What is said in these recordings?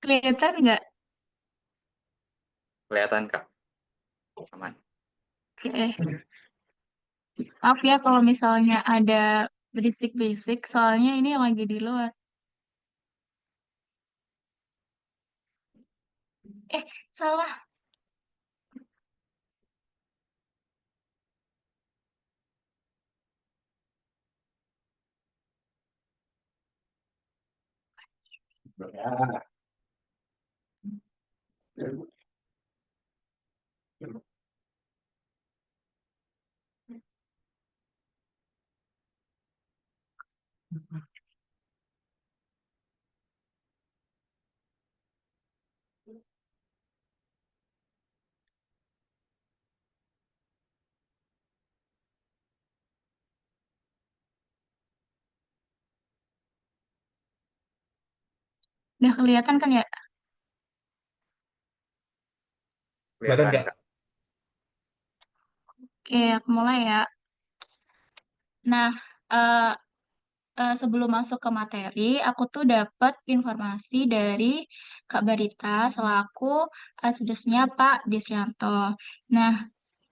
Kelihatan nggak? Kelihatan Kak, aman. Oke. Maaf ya kalau misalnya ada berisik-berisik, soalnya ini lagi di luar. Eh, salah. Udah kelihatan kan ya? Kelihatan Kelihatan nggak? Kak. Oke, aku mulai ya. Nah, eh, sebelum masuk ke materi, aku tuh dapat informasi dari Kak Barita selaku asesnya Pak Desyanto. Nah,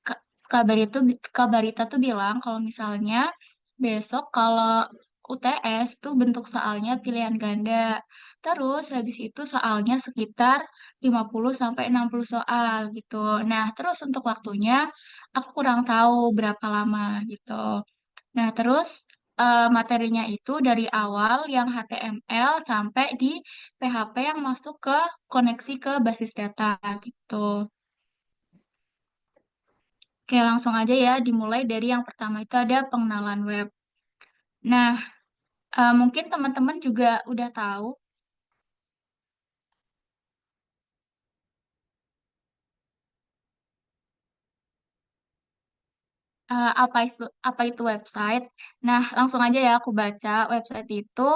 Kak Kak Barita, Kak Barita tuh bilang kalau misalnya besok kalau UTS tuh bentuk soalnya pilihan ganda. Terus habis itu soalnya sekitar 50 sampai 60 soal gitu. Nah, terus untuk waktunya aku kurang tahu berapa lama gitu. Nah, terus materinya itu dari awal yang HTML sampai di PHP yang masuk ke koneksi ke basis data gitu. Oke, langsung aja ya, dimulai dari yang pertama itu ada pengenalan web. Nah, mungkin teman-teman juga udah tahu apa itu website. Nah, langsung aja ya aku baca. Website itu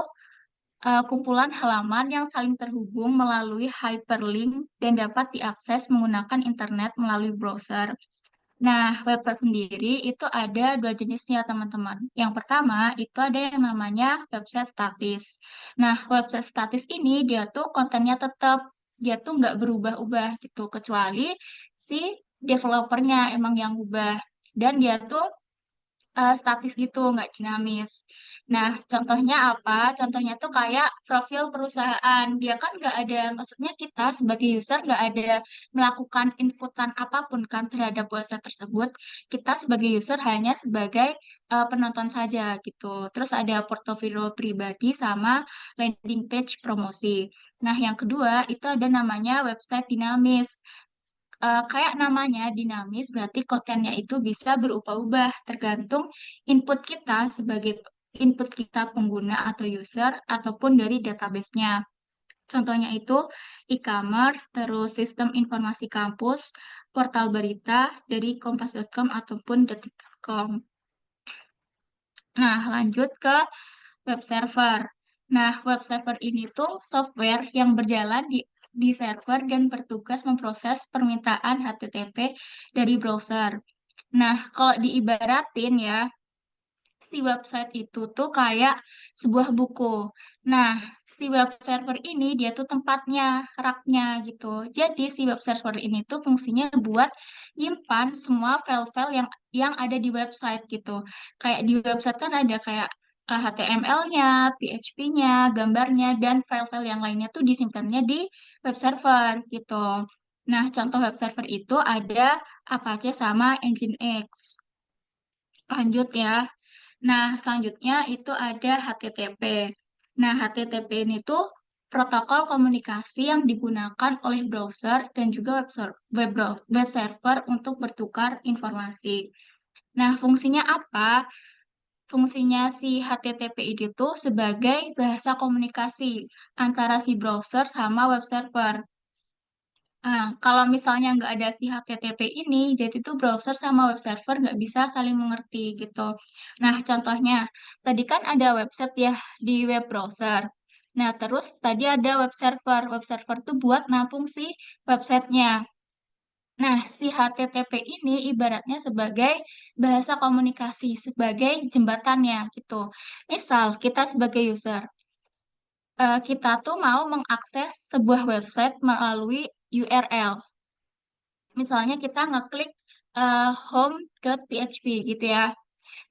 kumpulan halaman yang saling terhubung melalui hyperlink dan dapat diakses menggunakan internet melalui browser. Nah, website sendiri itu ada dua jenisnya, teman-teman. Yang pertama, itu ada yang namanya website statis. Nah, website statis ini dia tuh kontennya tetap, dia tuh nggak berubah-ubah gitu, kecuali si developernya emang yang ubah. Dan dia tuh statis gitu, nggak dinamis. Nah, contohnya apa? Contohnya tuh kayak profil perusahaan. Dia kan nggak ada, maksudnya kita sebagai user nggak ada melakukan inputan apapun kan terhadap website tersebut. Kita sebagai user hanya sebagai penonton saja gitu. Terus ada portofolio pribadi sama landing page promosi. Nah, yang kedua itu ada namanya website dinamis. Kayak namanya dinamis, berarti kontennya itu bisa berubah-ubah tergantung input kita sebagai input kita pengguna atau user ataupun dari database-nya. Contohnya itu e-commerce, terus sistem informasi kampus, portal berita dari kompas.com ataupun detik.com. Nah, lanjut ke web server. Nah, web server ini tuh software yang berjalan di server dan bertugas memproses permintaan HTTP dari browser. Nah, kalau diibaratin ya, si website itu tuh kayak sebuah buku. Nah, si web server ini dia tuh tempatnya, raknya gitu. Jadi si web server ini tuh fungsinya buat nyimpan semua file-file yang ada di website gitu. Kayak di website kan ada kayak HTML-nya, PHP-nya, gambarnya, dan file-file yang lainnya tuh disimpannya di web server gitu. Nah, contoh web server itu ada Apache sama Nginx. Lanjut ya. Nah, selanjutnya itu ada HTTP. Nah, HTTP ini tuh protokol komunikasi yang digunakan oleh browser dan juga web server untuk bertukar informasi. Nah, fungsinya apa? Fungsinya si HTTP itu tuh sebagai bahasa komunikasi antara si browser sama web server. Nah, kalau misalnya nggak ada si HTTP ini, jadi tuh browser sama web server nggak bisa saling mengerti gitu. Nah, contohnya, tadi kan ada website ya di web browser. Nah, terus tadi ada web server. Web server tuh buat nampung si websitenya. Nah, si HTTP ini ibaratnya sebagai bahasa komunikasi, sebagai jembatannya gitu. Misal, kita sebagai user. kita tuh mau mengakses sebuah website melalui URL. Misalnya kita ngeklik home.php gitu ya.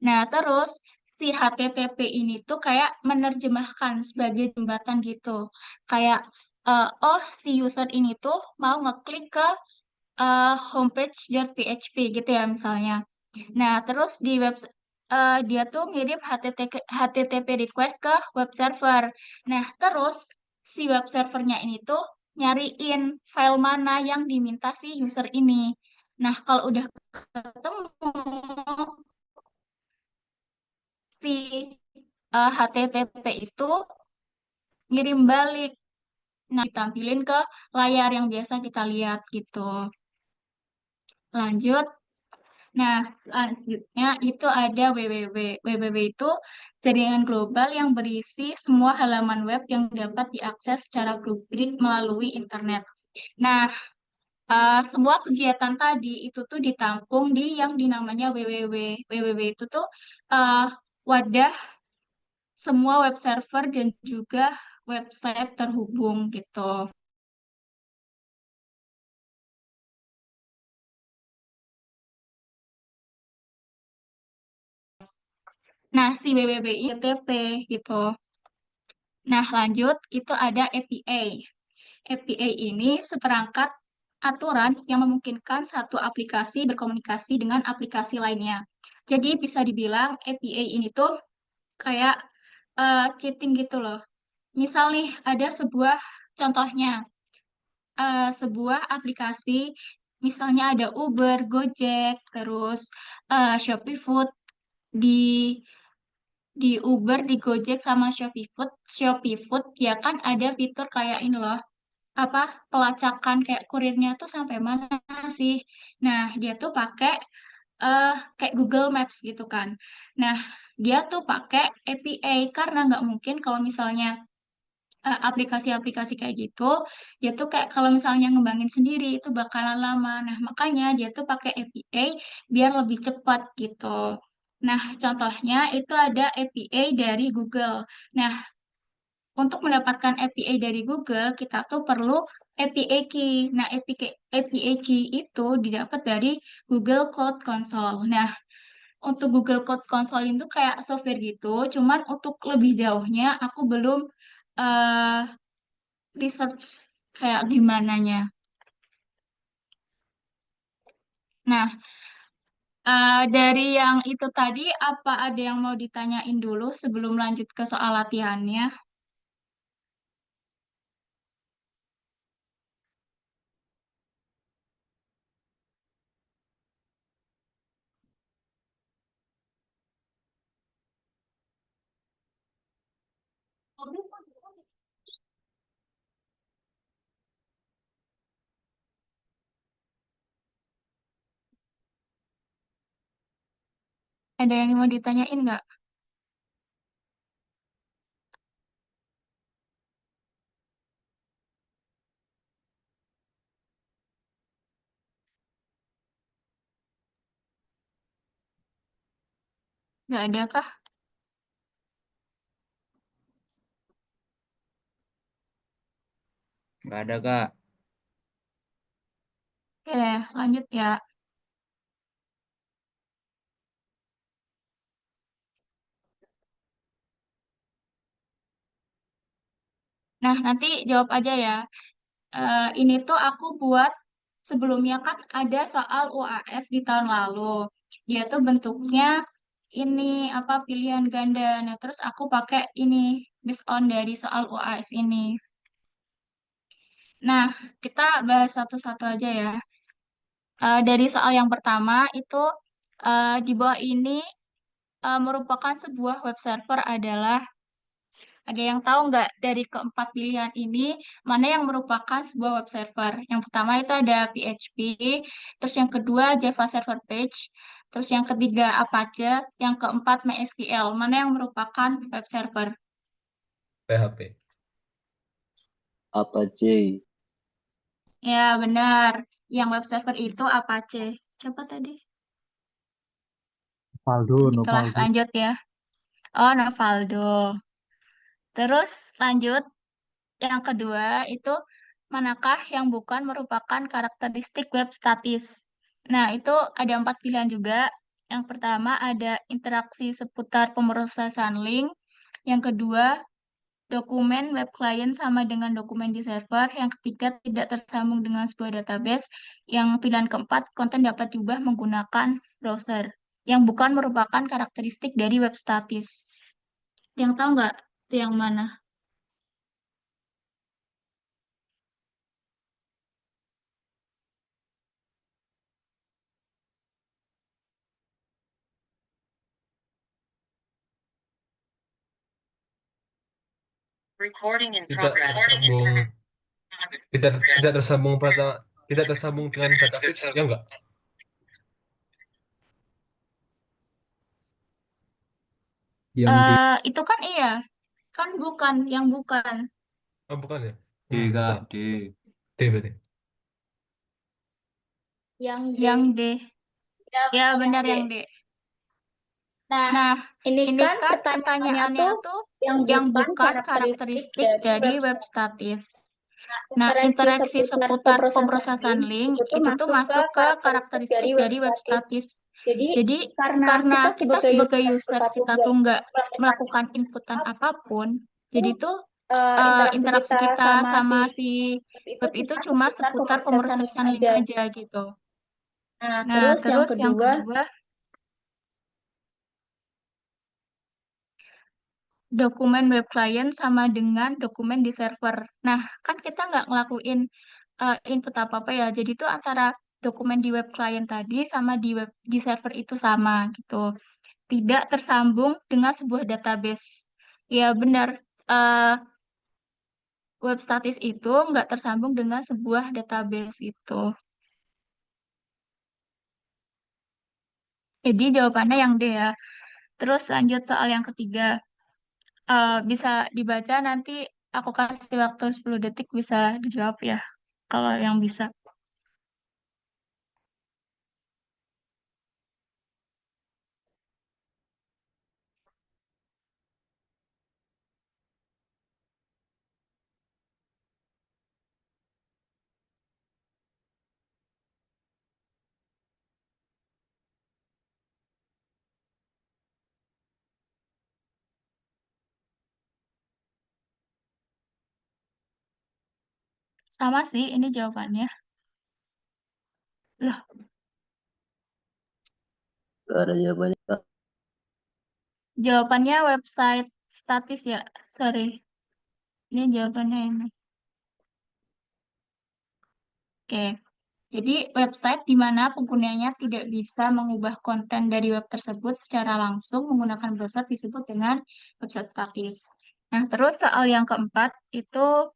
Nah, terus si HTTP ini tuh kayak menerjemahkan sebagai jembatan gitu. Kayak, oh si user ini tuh mau ngeklik ke homepage.php gitu ya misalnya. Nah, terus di dia tuh ngirim HTTP request ke web server. Nah, terus si web servernya ini tuh nyariin file mana yang diminta si user ini. Nah, kalau udah ketemu si HTTP itu ngirim balik. Nah, ditampilin ke layar yang biasa kita lihat gitu. Lanjut. Nah, selanjutnya itu ada www. www itu jaringan global yang berisi semua halaman web yang dapat diakses secara publik melalui internet. Nah, semua kegiatan tadi itu tuh ditampung di yang dinamanya www. www itu tuh eh, wadah semua web server dan juga website terhubung gitu. Nah, si www ini HTTP gitu. Nah, lanjut itu ada API. API ini seperangkat aturan yang memungkinkan satu aplikasi berkomunikasi dengan aplikasi lainnya. Jadi bisa dibilang API ini tuh kayak cheating gitu loh. Misal nih ada sebuah contohnya, sebuah aplikasi, misalnya ada Uber, Gojek, terus Shopee Food. Di Uber, di Gojek sama Shopee Food ya kan ada fitur kayak ini loh, apa pelacakan kayak kurirnya tuh sampai mana sih. Nah, dia tuh pakai kayak Google Maps gitu kan. Nah, dia tuh pakai API karena nggak mungkin kalau misalnya aplikasi-aplikasi kayak gitu, dia tuh kayak kalau misalnya ngembangin sendiri itu bakalan lama. Nah, makanya dia tuh pakai API biar lebih cepat gitu. Nah, contohnya itu ada API dari Google. Nah, untuk mendapatkan API dari Google, kita tuh perlu API key. Nah, API key itu didapat dari Google Code Console. Nah, untuk Google Code Console itu kayak software gitu, cuman untuk lebih jauhnya aku belum eh, research kayak gimananya. Nah, dari yang itu tadi, apa ada yang mau ditanyain dulu sebelum lanjut ke soal latihannya? Ada yang mau ditanyain nggak? Nggak ada kah? Nggak ada, Kak. Oke, lanjut ya. Nah, nanti jawab aja ya. Ini tuh aku buat sebelumnya kan ada soal UAS di tahun lalu. Dia tuh bentuknya ini apa pilihan ganda. Nah, terus aku pakai ini based on dari soal UAS ini. Nah, kita bahas satu-satu aja ya. Dari soal yang pertama itu di bawah ini merupakan sebuah web server adalah ada yang tahu nggak dari keempat pilihan ini mana yang merupakan sebuah web server? Yang pertama itu ada PHP, terus yang kedua Java Server Page, terus yang ketiga Apache, yang keempat MySQL. Mana yang merupakan web server? PHP. Apache. Ya, benar. Yang web server itu Apache. Siapa tadi? Valdo, Itulah, Novaldo. lanjut ya. Oh, Novaldo. Terus lanjut Yang kedua itu manakah yang bukan merupakan karakteristik web statis. Nah, itu ada 4 pilihan juga. Yang pertama ada interaksi seputar pemrosesan link. Yang kedua, dokumen web client sama dengan dokumen di server. Yang ketiga, tidak tersambung dengan sebuah database. Yang pilihan keempat, konten dapat diubah menggunakan browser. Yang bukan merupakan karakteristik dari web statis. Yang tahu nggak itu yang mana? Recording in Tidak progress. tersambung, tidak tersambung tidak tersambung dengan database, ya enggak? Yang D, Itu kan iya, kan bukan, yang bukan. Oh, bukan ya? D Kak, D. D berarti. Yang D. Ya, benar yang D. Nah, ini kan pertanyaannya tuh yang bukan karakteristik dari web statis. Nah, interaksi seputar pemrosesan link itu tuh masuk ke karakteristik dari web statis. Jadi, karena kita sebagai user, kita tuh nggak melakukan inputan apapun, jadi tuh interaksi kita sama si web itu cuma seputar pemrosesan link aja gitu. Nah, terus yang kedua, dokumen web client sama dengan dokumen di server. Nah, kan kita nggak ngelakuin input apa-apa ya. Jadi itu antara dokumen di web client tadi sama di server itu sama gitu. Tidak tersambung dengan sebuah database. Ya benar, eh, web statis itu nggak tersambung dengan sebuah database gitu. Jadi jawabannya yang D ya. Terus lanjut soal yang ketiga. Bisa dibaca nanti aku kasih waktu 10 detik bisa dijawab ya. Kalau yang bisa. Sama sih ini jawabannya. Loh, Ada jawabannya Kak. jawabannya website statis ya. Sorry. Ini jawabannya ini. Oke. Jadi website di mana penggunanya tidak bisa mengubah konten dari web tersebut secara langsung menggunakan browser disebut dengan website statis. Nah, terus soal yang keempat itu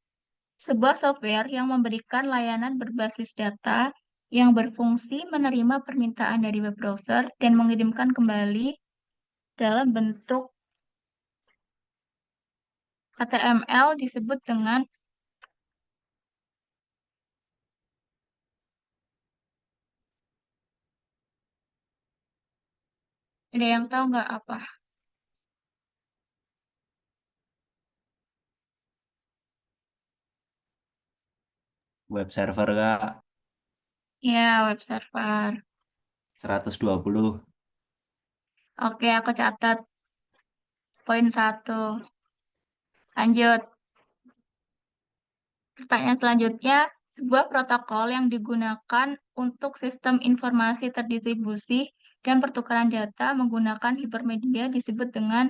sebuah software yang memberikan layanan berbasis data yang berfungsi menerima permintaan dari web browser dan mengirimkan kembali dalam bentuk HTML disebut dengan, ada yang tahu nggak apa? Web server Kak, Ya, web server. 120. Oke, aku catat poin 1. Lanjut. Pertanyaan selanjutnya, sebuah protokol yang digunakan untuk sistem informasi terdistribusi dan pertukaran data menggunakan hipermedia disebut dengan,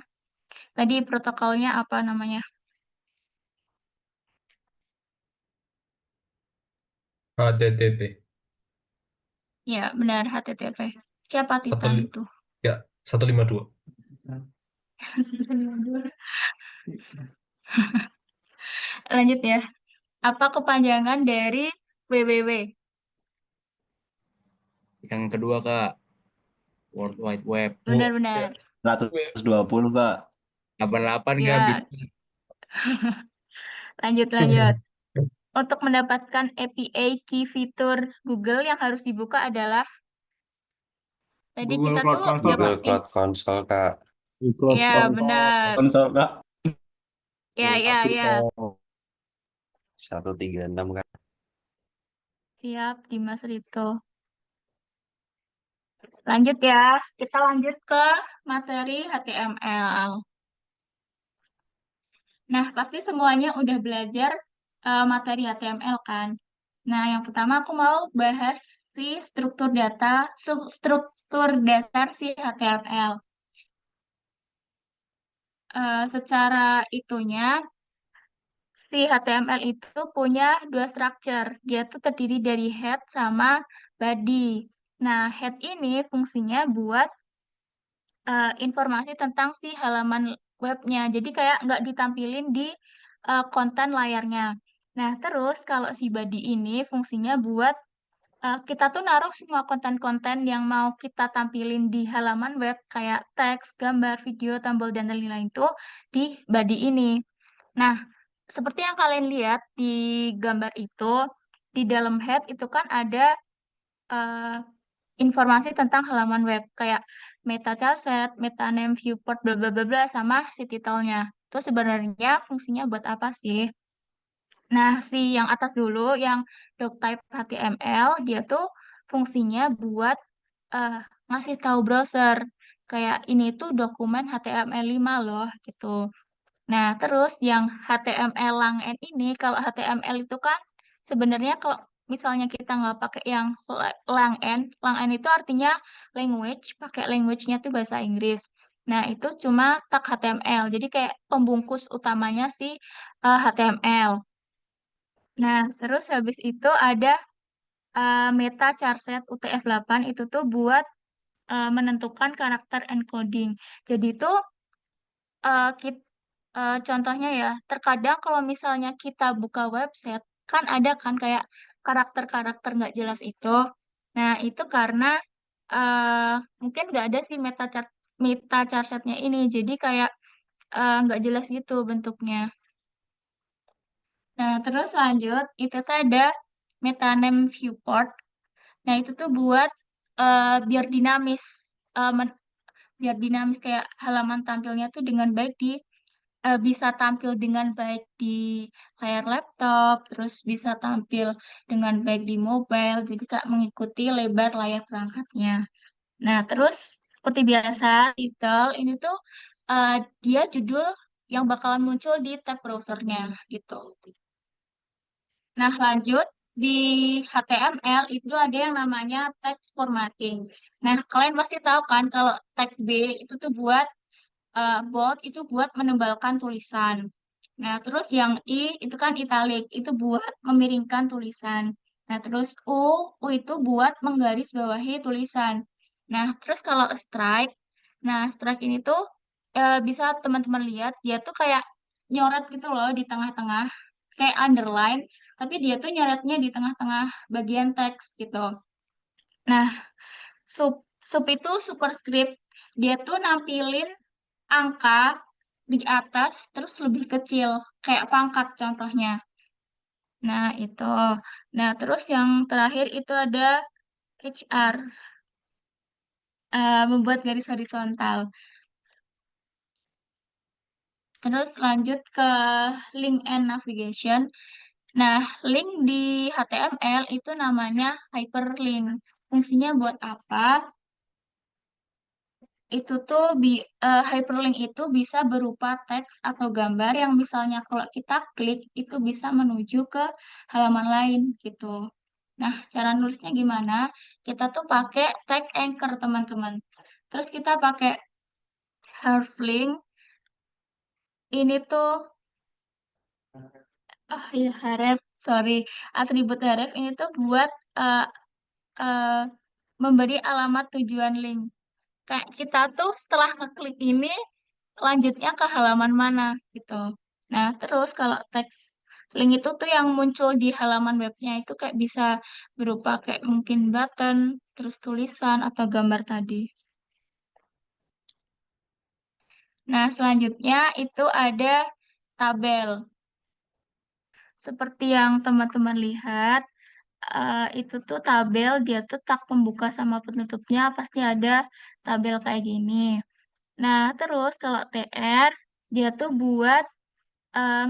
tadi protokolnya apa namanya? HTTP. Ya, benar, HTTP. Siapa Satu, Titan itu? ya, 152. Lanjut ya. Apa kepanjangan dari WWW? Yang kedua, Kak, World Wide Web. Benar-benar. 120 Kak. 88 Kak, Ya, lanjut. Untuk mendapatkan API key fitur Google yang harus dibuka adalah, tadi Google kita Cloud tuh Console, Google dapetin. Cloud Console, Kak. Google Ya, Cloud benar. Konsol Kak. Ya. 136 Kak. Siap, Dimas Rito. Lanjut ya, kita lanjut ke materi HTML. Nah, pasti semuanya udah belajar materi HTML kan? Nah, yang pertama aku mau bahas si struktur data, struktur dasar si HTML. Secara itunya, si HTML itu punya dua structure. Dia tuh terdiri dari head sama body. Nah, head ini fungsinya buat informasi tentang si halaman webnya. Jadi kayak nggak ditampilin di konten layarnya. Nah, terus kalau si body ini fungsinya buat kita tuh naruh semua konten-konten yang mau kita tampilin di halaman web kayak teks, gambar, video, tombol, dan lain-lain itu di body ini. Nah, seperti yang kalian lihat di gambar itu, di dalam head itu kan ada eh, informasi tentang halaman web kayak meta charset, meta name, viewport, bla bla bla bla sama si titelnya. Itu sebenarnya fungsinya buat apa sih? Nah, si yang atas dulu yang doctype HTML dia tuh fungsinya buat eh, ngasih tahu browser kayak ini tuh dokumen HTML5 loh gitu. Nah, terus yang HTML lang-n ini, kalau HTML itu kan sebenarnya kalau misalnya kita nggak pakai yang lang-n, lang-n itu artinya language, pakai language-nya tuh bahasa Inggris. Nah, itu cuma tag HTML, jadi kayak pembungkus utamanya si HTML. Nah, terus habis itu ada meta charset UTF-8 itu tuh buat menentukan karakter encoding. Jadi itu contohnya ya, terkadang kalau misalnya kita buka website, kan ada kan kayak karakter-karakter nggak jelas itu. Nah, itu karena mungkin nggak ada sih meta charsetnya ini, jadi kayak nggak jelas gitu bentuknya. Nah, terus lanjut, itu tuh ada meta name viewport. Nah, itu tuh buat biar dinamis, eh, men- biar dinamis kayak halaman tampilnya tuh dengan baik bisa tampil dengan baik di layar laptop, terus bisa tampil dengan baik di mobile, jadi Kak mengikuti lebar layar perangkatnya. Nah, terus seperti biasa, title ini tuh eh, dia judul yang bakalan muncul di tab browsernya gitu. Nah, lanjut di HTML itu ada yang namanya text formatting. Nah, kalian pasti tahu kan kalau tag B itu tuh buat bold itu buat menebalkan tulisan. Nah, terus yang I itu kan italic, itu buat memiringkan tulisan. Nah, terus U itu buat menggarisbawahi tulisan. Nah, terus kalau strike, nah strike ini tuh bisa teman-teman lihat, dia tuh kayak nyoret gitu loh di tengah-tengah, kayak underline, tapi dia tuh nyoretnya di tengah-tengah bagian teks gitu. Nah, sub sub itu superscript, dia tuh nampilin angka di atas terus lebih kecil kayak pangkat contohnya. Nah, itu. Nah, terus yang terakhir itu ada HR, membuat garis horizontal. Terus lanjut ke link and navigation. Nah, link di HTML itu namanya hyperlink. Fungsinya buat apa? Itu tuh hyperlink itu bisa berupa teks atau gambar yang misalnya kalau kita klik itu bisa menuju ke halaman lain gitu. Nah, cara nulisnya gimana? Kita tuh pakai tag anchor teman-teman. Terus kita pakai hreflang. Ini tuh oh ya href, sorry. Atribut href ini tuh buat eh, eh, memberi alamat tujuan link. Kayak kita tuh setelah ngeklik ini lanjutnya ke halaman mana gitu. Nah, terus kalau teks link itu tuh yang muncul di halaman webnya itu kayak bisa berupa kayak mungkin button, terus tulisan atau gambar tadi. Nah, selanjutnya itu ada tabel. Seperti yang teman-teman lihat, itu tuh tabel, dia tuh tak pembuka sama penutupnya pasti ada tabel kayak gini. Nah, terus kalau TR, dia tuh buat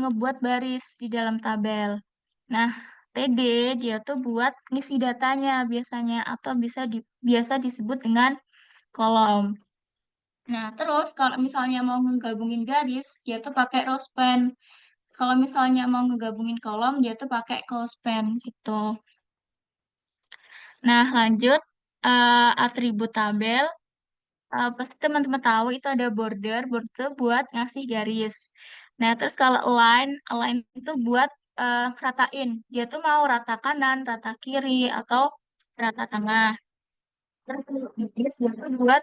ngebuat baris di dalam tabel. Nah, TD dia tuh buat ngisi datanya biasanya atau biasa disebut dengan kolom. Nah, terus kalau misalnya mau ngegabungin garis, dia tuh pakai rospen. Kalau misalnya mau ngegabungin kolom, dia tuh pakai clospen gitu. Nah, lanjut atribut tabel. Pasti teman-teman tahu itu ada border, border buat ngasih garis. Nah, terus kalau align itu buat ratain. Dia tuh mau rata kanan, rata kiri, atau rata tengah. Terus dia tuh buat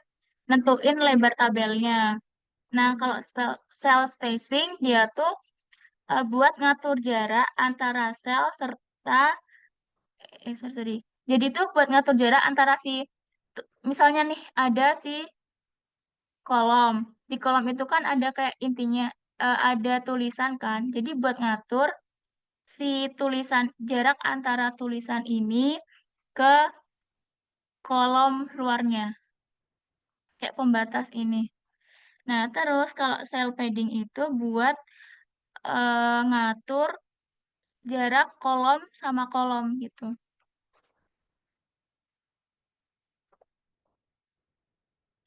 nentuin lebar tabelnya. Nah, kalau cell spacing dia tuh buat ngatur jarak antara sel serta sorry. Jadi tuh buat ngatur jarak antara misalnya nih ada si kolom. Di kolom itu kan ada kayak intinya ada tulisan kan. Jadi buat ngatur si tulisan jarak antara tulisan ini ke kolom luarnya kayak pembatas ini. Nah, terus kalau cell padding itu buat ngatur jarak kolom sama kolom gitu.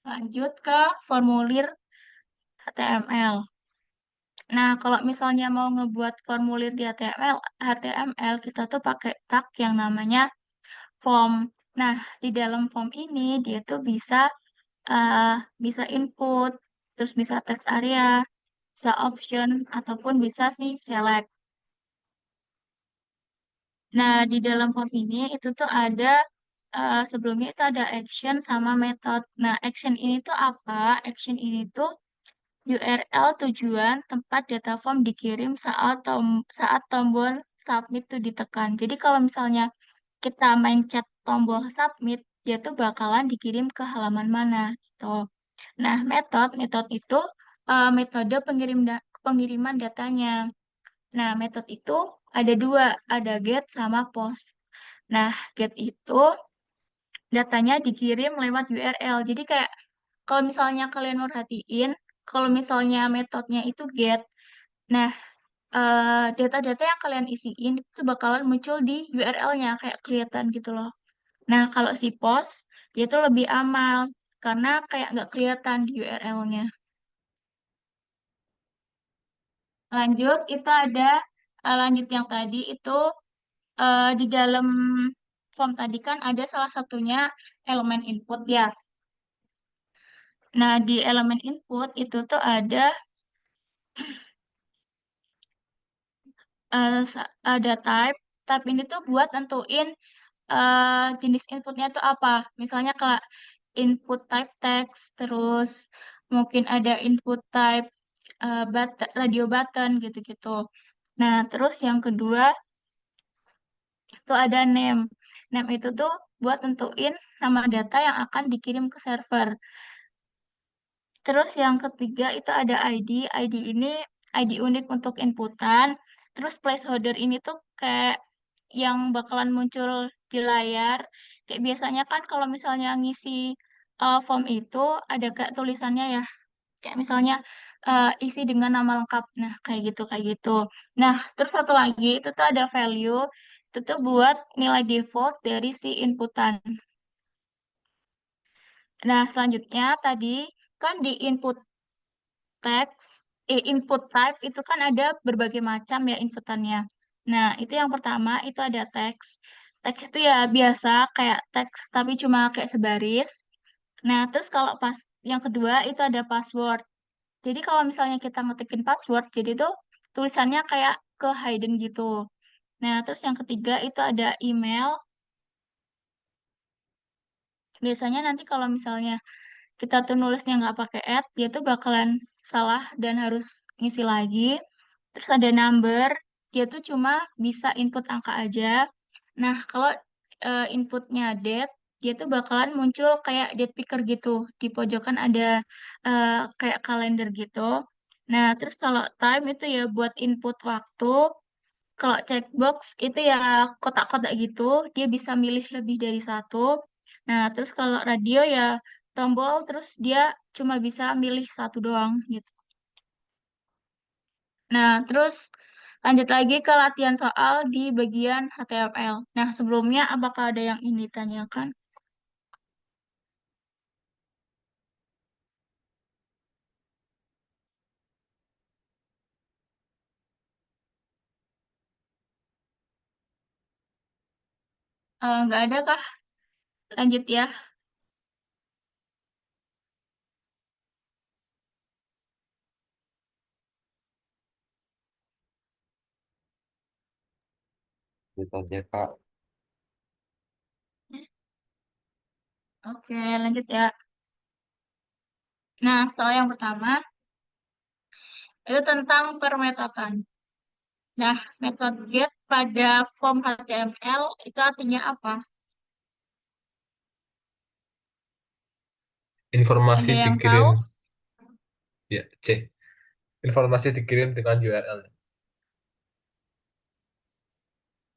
Lanjut ke formulir HTML. Nah, kalau misalnya mau ngebuat formulir di HTML kita tuh pakai tag yang namanya form. Nah, di dalam form ini dia tuh eh, bisa input, terus bisa text area, bisa option, ataupun bisa sih select. Nah, di dalam form ini itu tuh ada sebelumnya itu ada action sama method. Nah, action ini tuh apa? Action ini tuh URL tujuan tempat data form dikirim saat tombol submit tuh ditekan. Jadi kalau misalnya kita main chat tombol submit, dia tuh bakalan dikirim ke halaman mana gitu. Nah, metode itu metode pengiriman datanya. Nah, metode itu ada dua, ada get sama post. Nah, get itu datanya dikirim lewat URL. Jadi kayak kalau misalnya kalian merhatiin, kalau misalnya metodenya itu get, nah data-data yang kalian isiin itu bakalan muncul di URL-nya kayak kelihatan gitu loh. Nah, kalau si post dia tuh lebih amal karena kayak nggak kelihatan di URL-nya. Lanjut, itu ada lanjut yang tadi itu di dalam form tadi kan ada salah satunya elemen input ya. Nah, di elemen input itu tuh ada type. Type ini tuh buat nentuin jenis inputnya tuh apa. Misalnya kalau input type text, terus mungkin ada input type radio button gitu-gitu. Nah, terus yang kedua itu ada name. Name itu tuh buat nentuin nama data yang akan dikirim ke server. Terus yang ketiga itu ada ID. ID ini ID unik untuk inputan. Terus placeholder ini tuh kayak yang bakalan muncul di layar. Kayak biasanya kan kalau misalnya ngisi form itu ada kayak tulisannya ya. Kayak misalnya isi dengan nama lengkap. Nah, kayak gitu. Nah, terus satu lagi itu tuh ada value. Itu tuh buat nilai default dari si inputan. Nah, selanjutnya tadi kan di text, input type itu kan ada berbagai macam ya inputannya. Nah, itu yang pertama itu ada teks. Teks itu ya biasa kayak teks tapi cuma kayak sebaris. Nah, terus kalau pas yang kedua itu ada password. Jadi kalau misalnya kita ngetik password, jadi tuh tulisannya kayak ke hidden gitu. Nah, terus yang ketiga itu ada email. Biasanya nanti kalau misalnya kita tuh nulisnya nggak pakai add, dia tuh bakalan salah dan harus ngisi lagi. Terus ada number, dia tuh cuma bisa input angka aja. Nah, kalau inputnya date, dia tuh bakalan muncul kayak date picker gitu. Di pojokan ada kayak kalender gitu. Nah, terus kalau time itu ya buat input waktu. Kalau checkbox itu ya kotak-kotak gitu, dia bisa milih lebih dari satu. Nah, terus kalau radio ya tombol, terus dia cuma bisa milih satu doang gitu. Nah, terus Lanjut lagi ke latihan soal di bagian HTML. Nah, sebelumnya apakah ada yang ingin ditanyakan? Nggak ada kah? Lanjut ya. Ditanya Kak. Oke, lanjut ya. Nah, soal yang pertama itu tentang permetodan. Nah, metode get pada form HTML itu artinya apa? Informasi Ada yang dikirim, tahu? ya, C. Informasi dikirim dengan URL.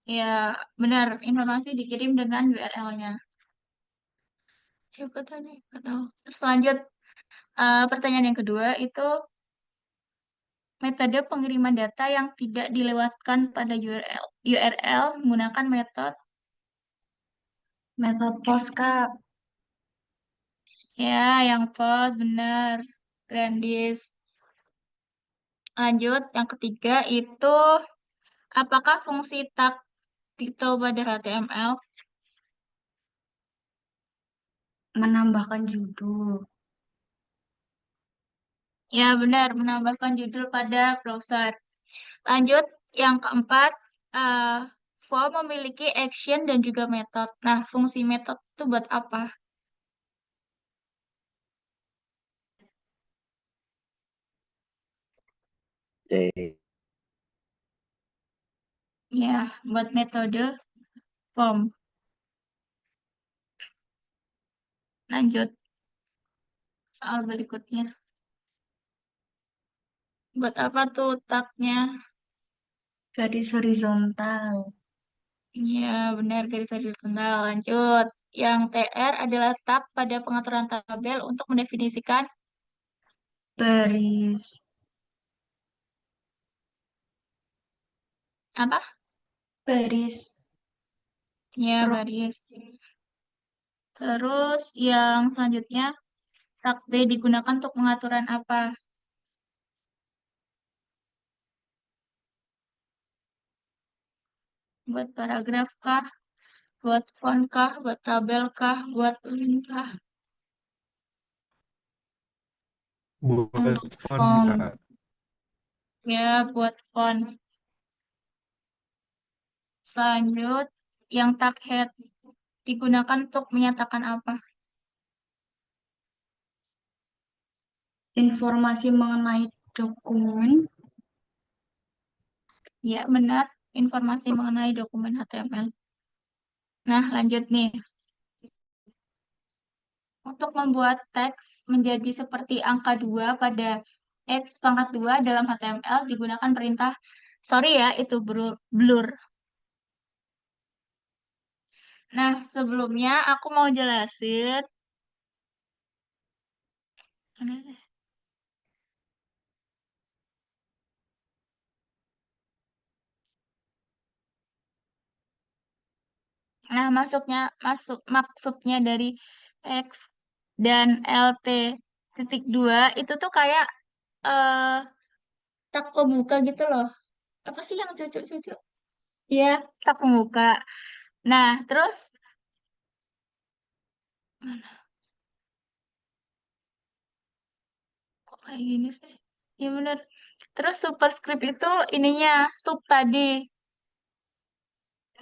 Ya, benar. Informasi dikirim dengan URL-nya. Siapa tadi? Nggak tahu. Terus lanjut, pertanyaan yang kedua itu metode pengiriman data yang tidak dilewatkan pada URL menggunakan metode post, Kak. Ya, yang post benar. Grandis. Lanjut, yang ketiga itu apakah fungsi tag title pada HTML menambahkan judul? Ya, benar, menambahkan judul pada browser. Lanjut, yang keempat, eh, form memiliki action dan juga method. Nah, fungsi method itu buat apa? C. Ya, buat metode form. Lanjut, soal berikutnya. Buat apa tuh tagnya? Garis horizontal. Ya, benar, garis horizontal. Lanjut. Yang TR adalah tag pada pengaturan tabel untuk mendefinisikan baris. Apa? Baris. Ya, baris. Terus yang selanjutnya, tag B digunakan untuk pengaturan apa? Buat paragraf kah? Buat font kah? Buat tabel kah? Buat link kah? Buat Untuk font font. Kak. Ya, buat font. Selanjut, yang tag head digunakan untuk menyatakan apa? Informasi mengenai dokumen. Ya, benar. Informasi mengenai dokumen HTML. Nah, lanjut nih. Untuk membuat teks menjadi seperti angka 2 pada X pangkat 2 dalam HTML digunakan perintah, sorry ya, itu blur. Nah, sebelumnya aku mau jelasin. Nah, maksudnya dari X dan LT titik 2 itu tuh kayak eh tak pembuka gitu loh. Apa sih yang cucu-cucu? Iya, tak pembuka. Nah, terus mana? Kok kayak gini sih? Iya bener. Terus superscript itu ininya sub tadi.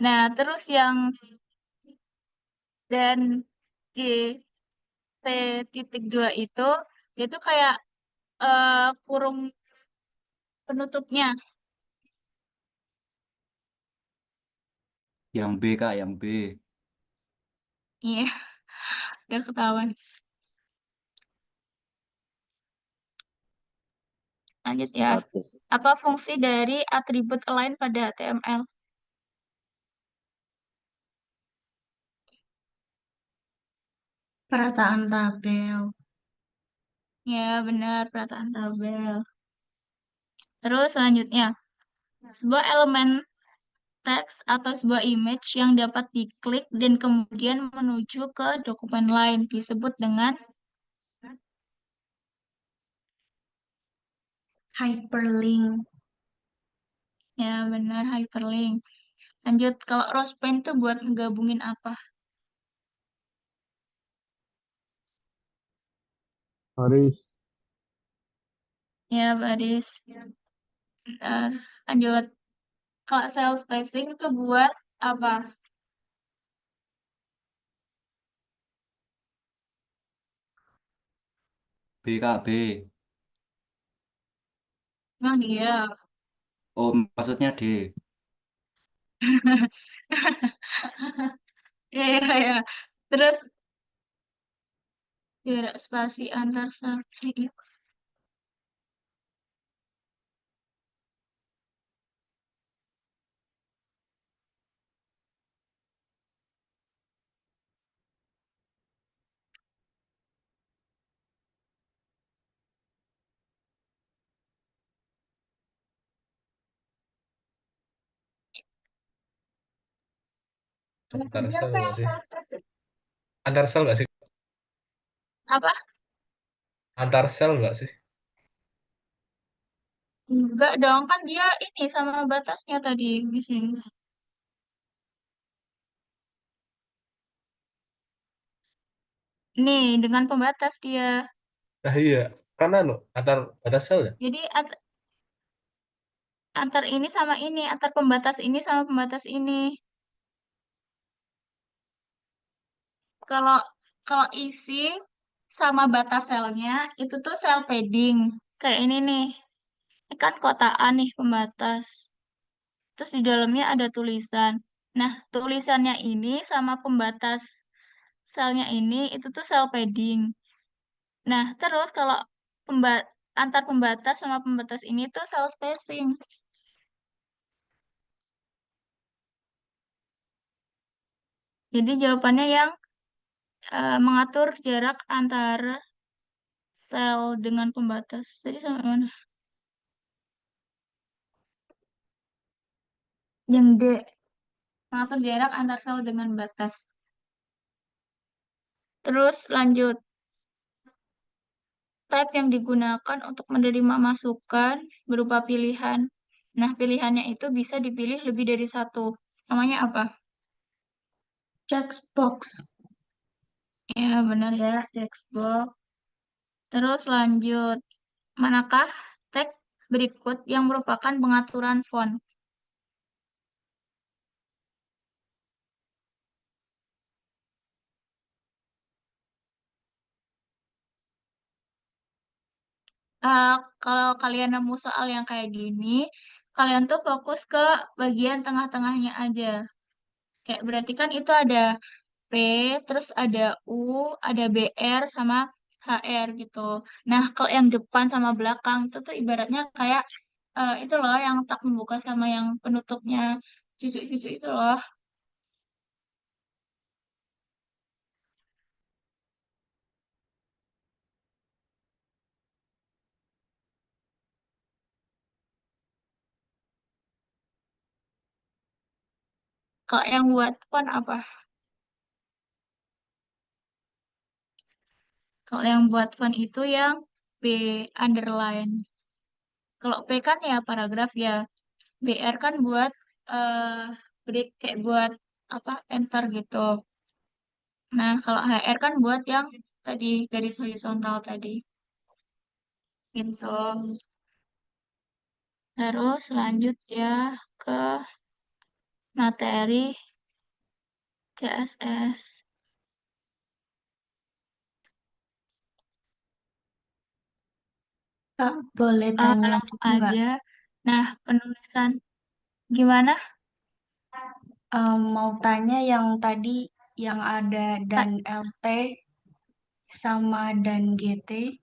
Nah, terus yang dan G T titik 2 itu kayak kurung penutupnya. Yang B Kak, yang B. Iya, udah ketahuan. Lanjut ya. 100. Apa fungsi dari atribut align pada HTML? Perataan tabel. Ya, benar, perataan tabel. Terus selanjutnya, Sebuah elemen teks atau sebuah image yang dapat diklik dan kemudian menuju ke dokumen lain disebut dengan Hyperlink. ya benar hyperlink. Lanjut, kalau Rospen itu buat ngegabungin apa? Haris. Ya, baris. Bentar. Lanjut. Kalau cell spacing itu buat apa? BKB. Emang iya. Oh, maksudnya D. Ya, ya, ya. Terus jarak spasi antar sel. Iya. Antar sel nggak sih? Antar sel nggak sih? Apa? Antar sel nggak sih? Enggak dong, kan dia ini sama batasnya tadi di sini. Nih, dengan pembatas dia. Nah iya, karena antar batas sel ya. Jadi antar ini sama ini, antar pembatas ini sama pembatas ini. Kalau kalau isi sama batas selnya itu tuh sel padding. Kayak ini nih. Ini kan kotaan nih pembatas. Terus di dalamnya ada tulisan. Nah, tulisannya ini sama pembatas selnya ini itu tuh sel padding. Nah, terus kalau pemba antar pembatas sama pembatas ini tuh sel spacing. Jadi jawabannya yang mengatur jarak antara sel dengan pembatas. Jadi sama mana? Yang D, mengatur jarak antar sel dengan batas. Terus lanjut, type yang digunakan untuk menerima masukan berupa pilihan. Nah, pilihannya itu bisa dipilih lebih dari satu. Namanya apa? Checkbox. Ya, benar ya, textbox. Terus lanjut, manakah teks berikut yang merupakan pengaturan font? Eh, Kalau kalian nemu soal yang kayak gini, kalian tuh fokus ke bagian tengah-tengahnya aja. Kayak berarti kan itu ada P, terus ada U, ada BR, sama HR gitu. Nah, kalau yang depan sama belakang itu tuh ibaratnya kayak itu loh yang tak membuka sama yang penutupnya cucu-cucu itu loh. Kalau yang buat font apa? Kalau yang buat font itu yang B underline. Kalau P kan ya paragraf ya. BR kan buat eh break kayak buat apa enter gitu. Nah, kalau HR kan buat yang tadi garis horizontal tadi. Gitu. Terus lanjut ya ke materi CSS. Kak, boleh tanya Langsung gitu nggak? aja. Nah, penulisan gimana? Mau tanya yang tadi yang ada Kak, dan LT sama dan GT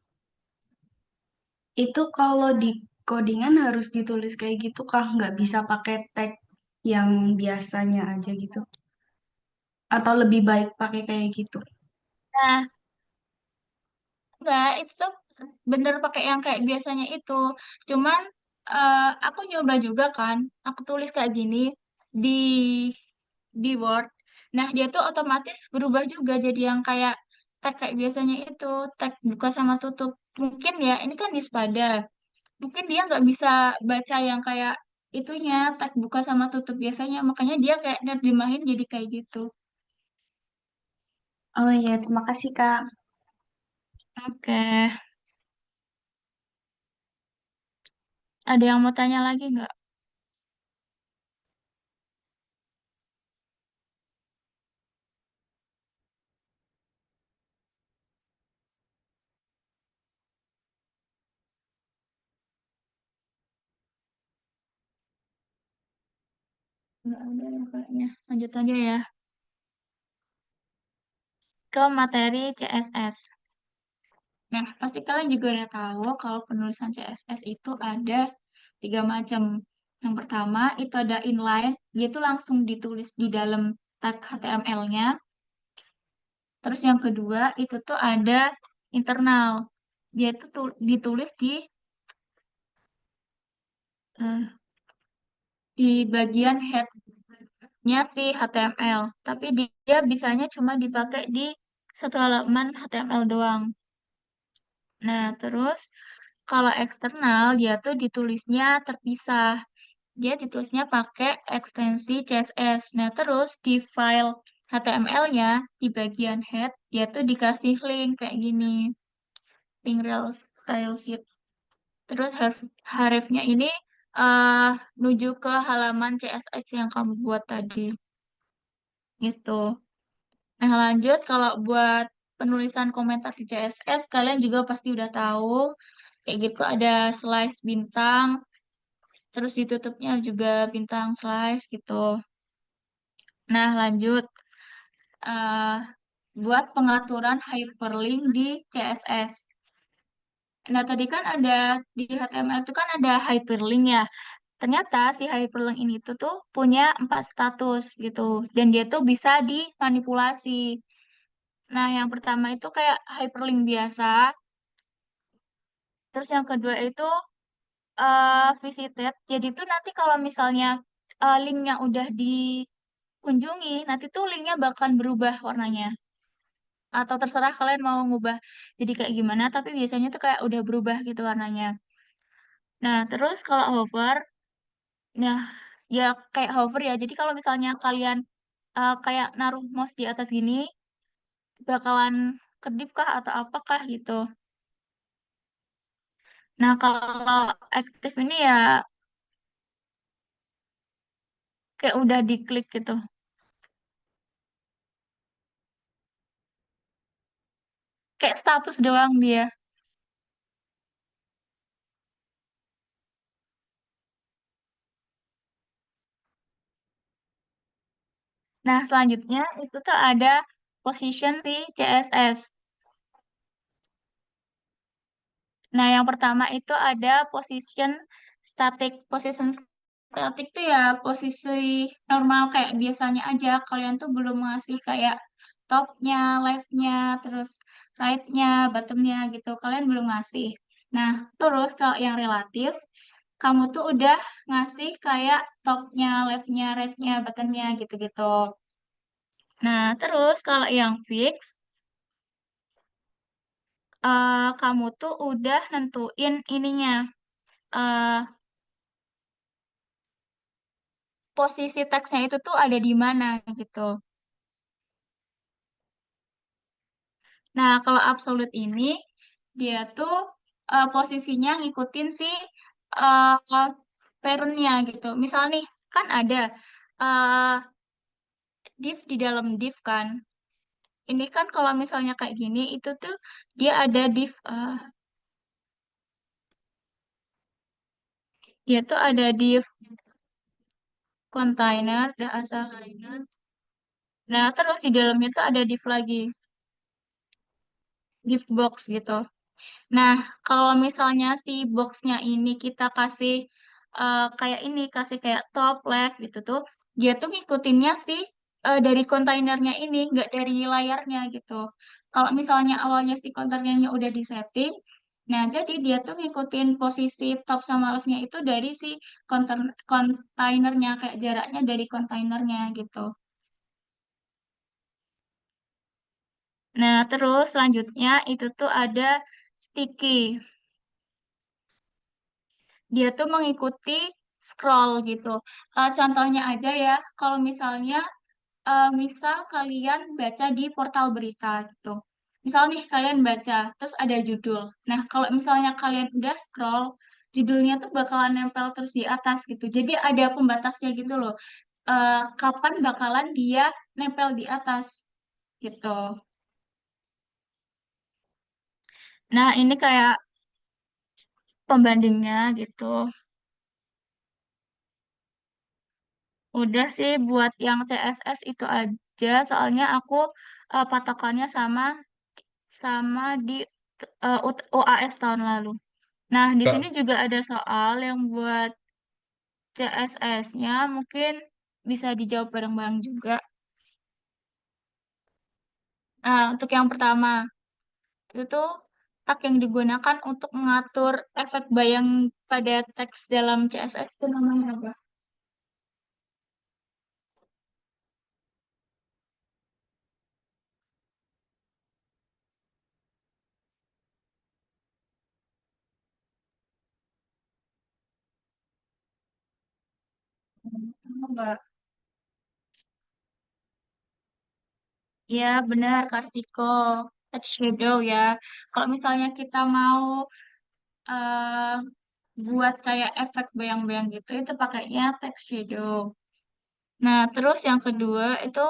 itu kalau di codingan harus ditulis kayak gitu kah? Nggak bisa pakai tag yang biasanya aja gitu? Atau lebih baik pakai kayak gitu? nah, enggak, itu tuh bener pakai yang kayak biasanya itu. Cuman Aku nyoba juga kan, aku tulis kayak gini di Word. Nah, dia tuh otomatis berubah juga jadi yang kayak tag kayak biasanya itu, tag buka sama tutup. Mungkin ya, ini kan di Spada. Mungkin dia nggak bisa baca yang kayak itunya, tag buka sama tutup biasanya. Makanya dia kayak nerjemahin jadi kayak gitu. Oh iya, terima kasih Kak. Oke, ada yang mau tanya lagi nggak? Nggak ada ya kayaknya. Lanjut aja ya ke materi CSS. Nah, pasti kalian juga udah tahu kalau penulisan CSS itu ada 3 macam. Yang pertama itu ada inline, yaitu langsung ditulis di dalam tag HTML-nya. Terus yang kedua itu tuh ada internal, yaitu ditulis eh, di bagian head-nya si HTML. Tapi dia bisanya cuma dipakai di satu halaman HTML doang. Nah, terus kalau eksternal dia tuh ditulisnya terpisah. Dia ditulisnya pakai ekstensi CSS. Nah, terus di file HTML-nya di bagian head dia tuh dikasih link kayak gini, link style sheet. Terus href-nya ini eh nuju ke halaman CSS yang kamu buat tadi. Gitu. Nah, lanjut kalau buat penulisan komentar di CSS kalian juga pasti udah tahu kayak gitu ada slice bintang, terus ditutupnya juga bintang slice gitu. Nah, lanjut eh buat pengaturan hyperlink di CSS. Nah, tadi kan ada di HTML itu kan ada hyperlink ya. Ternyata si hyperlink ini tuh punya 4 status gitu. Dan dia tuh bisa dimanipulasi. Nah, yang pertama itu kayak hyperlink biasa. Terus yang kedua itu visited. Jadi tuh nanti kalau misalnya linknya udah dikunjungi, nanti tuh linknya bakal berubah warnanya. Atau terserah kalian mau ngubah jadi kayak gimana, tapi biasanya tuh kayak udah berubah gitu warnanya. Nah, terus kalau hover, nah ya kayak hover ya. Jadi kalau misalnya kalian kayak naruh mouse di atas gini, bakalan kedip kah atau apakah gitu. Nah, kalau aktif ini ya kayak udah diklik gitu. Kayak status doang dia. Nah, selanjutnya itu tuh ada position di CSS. Nah, yang pertama itu ada position static. Position static tuh ya posisi normal kayak biasanya aja. Kalian tuh belum ngasih kayak topnya, left-nya, terus right-nya, bottom-nya gitu. Kalian belum ngasih. Nah, terus kalau yang relatif, kamu tuh udah ngasih kayak topnya, left-nya, right-nya, bottom-nya gitu-gitu. Nah, terus kalau yang fix, kamu tuh udah nentuin ininya, eh posisi teksnya itu tuh ada di mana gitu. Nah, kalau absolute ini, dia tuh posisinya ngikutin si uh, parent-nya gitu. Misal nih, kan ada eh div di dalam div kan. Ini kan kalau misalnya kayak gini, itu tuh dia ada div, dia tuh ada div container, udah asal. Nah, terus di dalamnya tuh ada div lagi, div box gitu. Nah, kalau misalnya si boxnya ini kita kasih kayak ini, kasih kayak top, left gitu tuh, dia tuh ngikutinnya sih dari kontainernya ini, nggak dari layarnya gitu. Kalau misalnya awalnya si kontainernya udah disetting, Nah, jadi dia tuh ngikutin posisi top sama left-nya itu dari si kontainernya, kayak jaraknya dari kontainernya gitu. Nah, terus selanjutnya itu tuh ada sticky. Dia tuh mengikuti scroll gitu. Contohnya aja ya, kalau misalnya misal kalian baca di portal berita gitu. Misal nih kalian baca, terus ada judul. Nah, kalau misalnya kalian udah scroll, judulnya tuh bakalan nempel terus di atas gitu. Jadi ada pembatasnya gitu loh. Kapan bakalan dia nempel di atas gitu. Nah, ini kayak pembandingnya gitu. Udah sih buat yang CSS itu aja, soalnya aku patokannya sama sama di UAS tahun lalu. Nah, di sini Kak, juga ada soal yang buat CSS-nya mungkin bisa dijawab bareng-bareng juga. Nah, untuk yang pertama, itu tuh tag yang digunakan untuk mengatur efek bayang pada teks dalam CSS itu namanya apa? Mbak. Ya, benar, Kartiko. Text shadow ya. Kalau misalnya kita mau eh, buat kayak efek bayang-bayang gitu, itu pakainya text shadow. Nah, terus yang kedua itu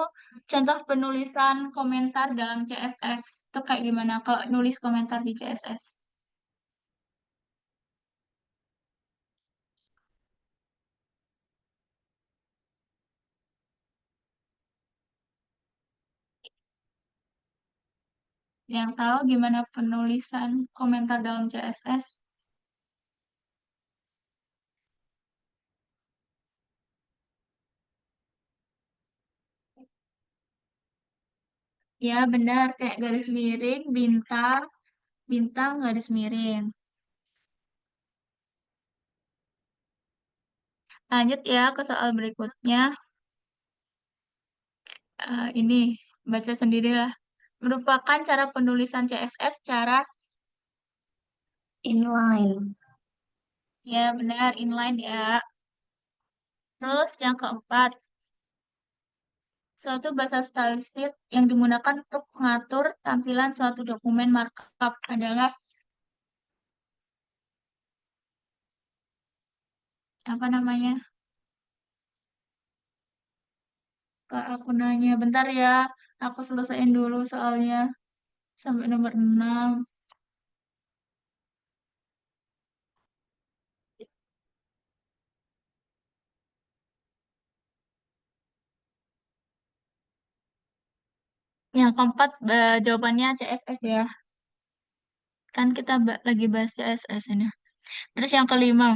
contoh penulisan komentar dalam CSS. Itu kayak gimana kalau nulis komentar di CSS? Yang tahu gimana penulisan komentar dalam CSS? Ya, benar. Kayak garis miring, bintang, bintang, garis miring. Lanjut ya ke soal berikutnya. Ini, baca sendirilah. Merupakan cara penulisan CSS cara, Inline. ya benar, inline ya. Terus yang keempat, suatu bahasa stylesheet yang digunakan untuk mengatur tampilan suatu dokumen markup adalah apa namanya? Kak, aku nanya, bentar ya. Aku selesaiin dulu soalnya sampai nomor 6. Yang keempat, jawabannya CSS ya. Kan kita lagi bahas CSS ini. Terus yang kelima,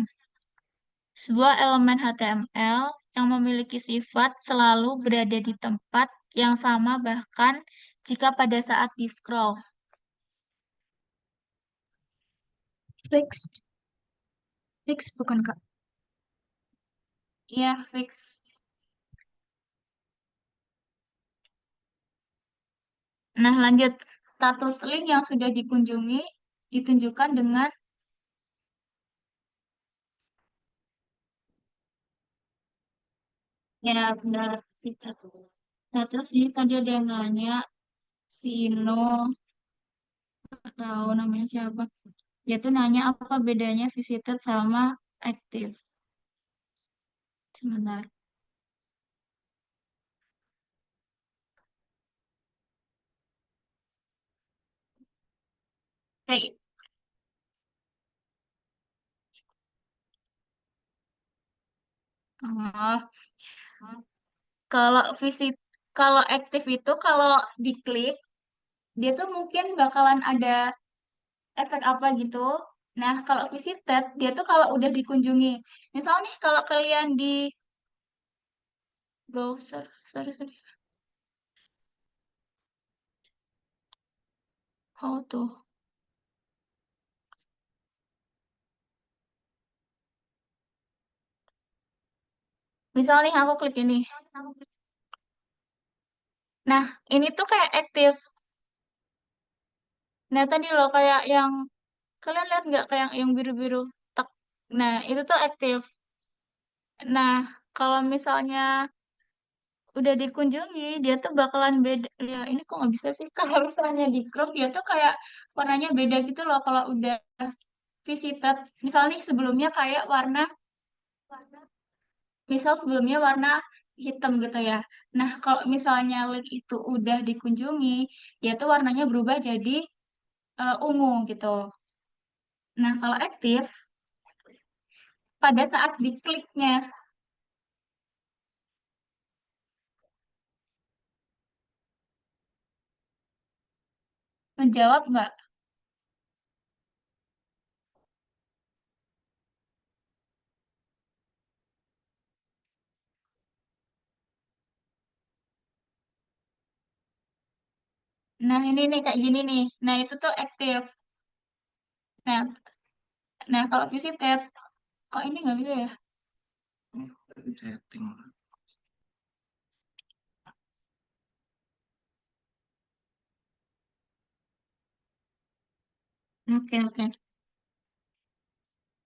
sebuah elemen HTML yang memiliki sifat selalu berada di tempat yang sama bahkan jika pada saat di-scroll. Fixed. Fixed bukan Kak? Iya, fix. Nah, lanjut. Status link yang sudah dikunjungi ditunjukkan dengan, ya benar sih. Nah, terus ini tadi ada yang nanya, Sino, nggak tahu namanya siapa. Dia tuh nanya apa bedanya visited sama active. Sebentar. Kayak, oh, kalau visit, kalau active itu kalau diklik, dia tuh mungkin bakalan ada efek apa gitu. Nah, kalau visited, dia tuh kalau udah dikunjungi. Misalnya nih, kalau kalian di browser, sorry, sorry. How tuh? Misal nih aku klik ini. Nah, ini tuh kayak aktif. Nah, tadi loh kayak yang kalian lihat nggak kayak yang biru-biru tek. Nah, itu tuh aktif. Nah, kalau misalnya udah dikunjungi, dia tuh bakalan beda. Ya, ini kok nggak bisa sih? Kalau misalnya di crop, dia tuh kayak warnanya beda gitu loh. Kalau udah visited, misalnya nih sebelumnya kayak warna, misal sebelumnya warna hitam gitu ya. Nah, kalau misalnya link itu udah dikunjungi, dia tuh warnanya berubah jadi ungu gitu. Nah, kalau aktif, pada saat dikliknya, menjawab nggak? Nah, ini nih kayak gini nih. Nah, itu tuh aktif. Nah, kalau visited, kok ini nggak bisa ya? Setting. Oke, oke.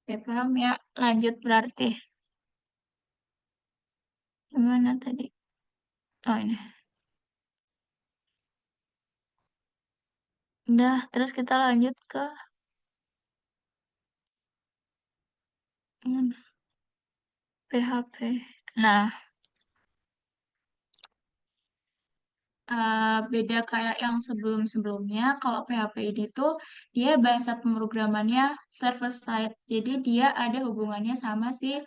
Oke, paham ya. Lanjut berarti. Gimana tadi? Oh, ini. Udah, terus kita lanjut ke mana? PHP. Nah, beda kayak yang sebelum-sebelumnya, kalau PHP ini tuh dia bahasa pemrogramannya server side. Jadi dia ada hubungannya sama si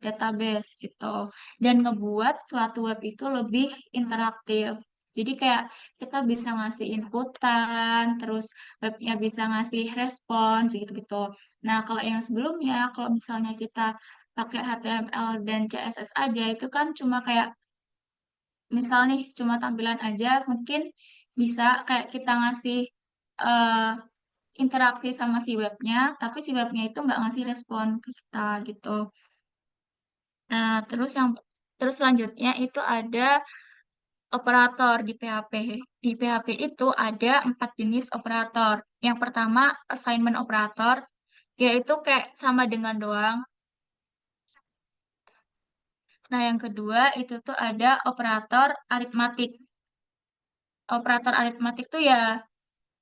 database gitu. Dan ngebuat suatu web itu lebih interaktif. Jadi kayak kita bisa ngasih inputan, terus webnya bisa ngasih respons gitu-gitu. Nah, kalau yang sebelumnya, kalau misalnya kita pakai HTML dan CSS aja, itu kan cuma kayak misal nih cuma tampilan aja mungkin bisa kayak kita ngasih eh, interaksi sama si webnya tapi si webnya itu nggak ngasih respon ke kita gitu. Nah, terus selanjutnya itu ada operator di PHP. Di PHP itu ada 4 jenis operator. Yang pertama assignment operator, yaitu kayak sama dengan doang. Nah, yang kedua itu tuh ada operator aritmatik. Operator aritmatik tuh ya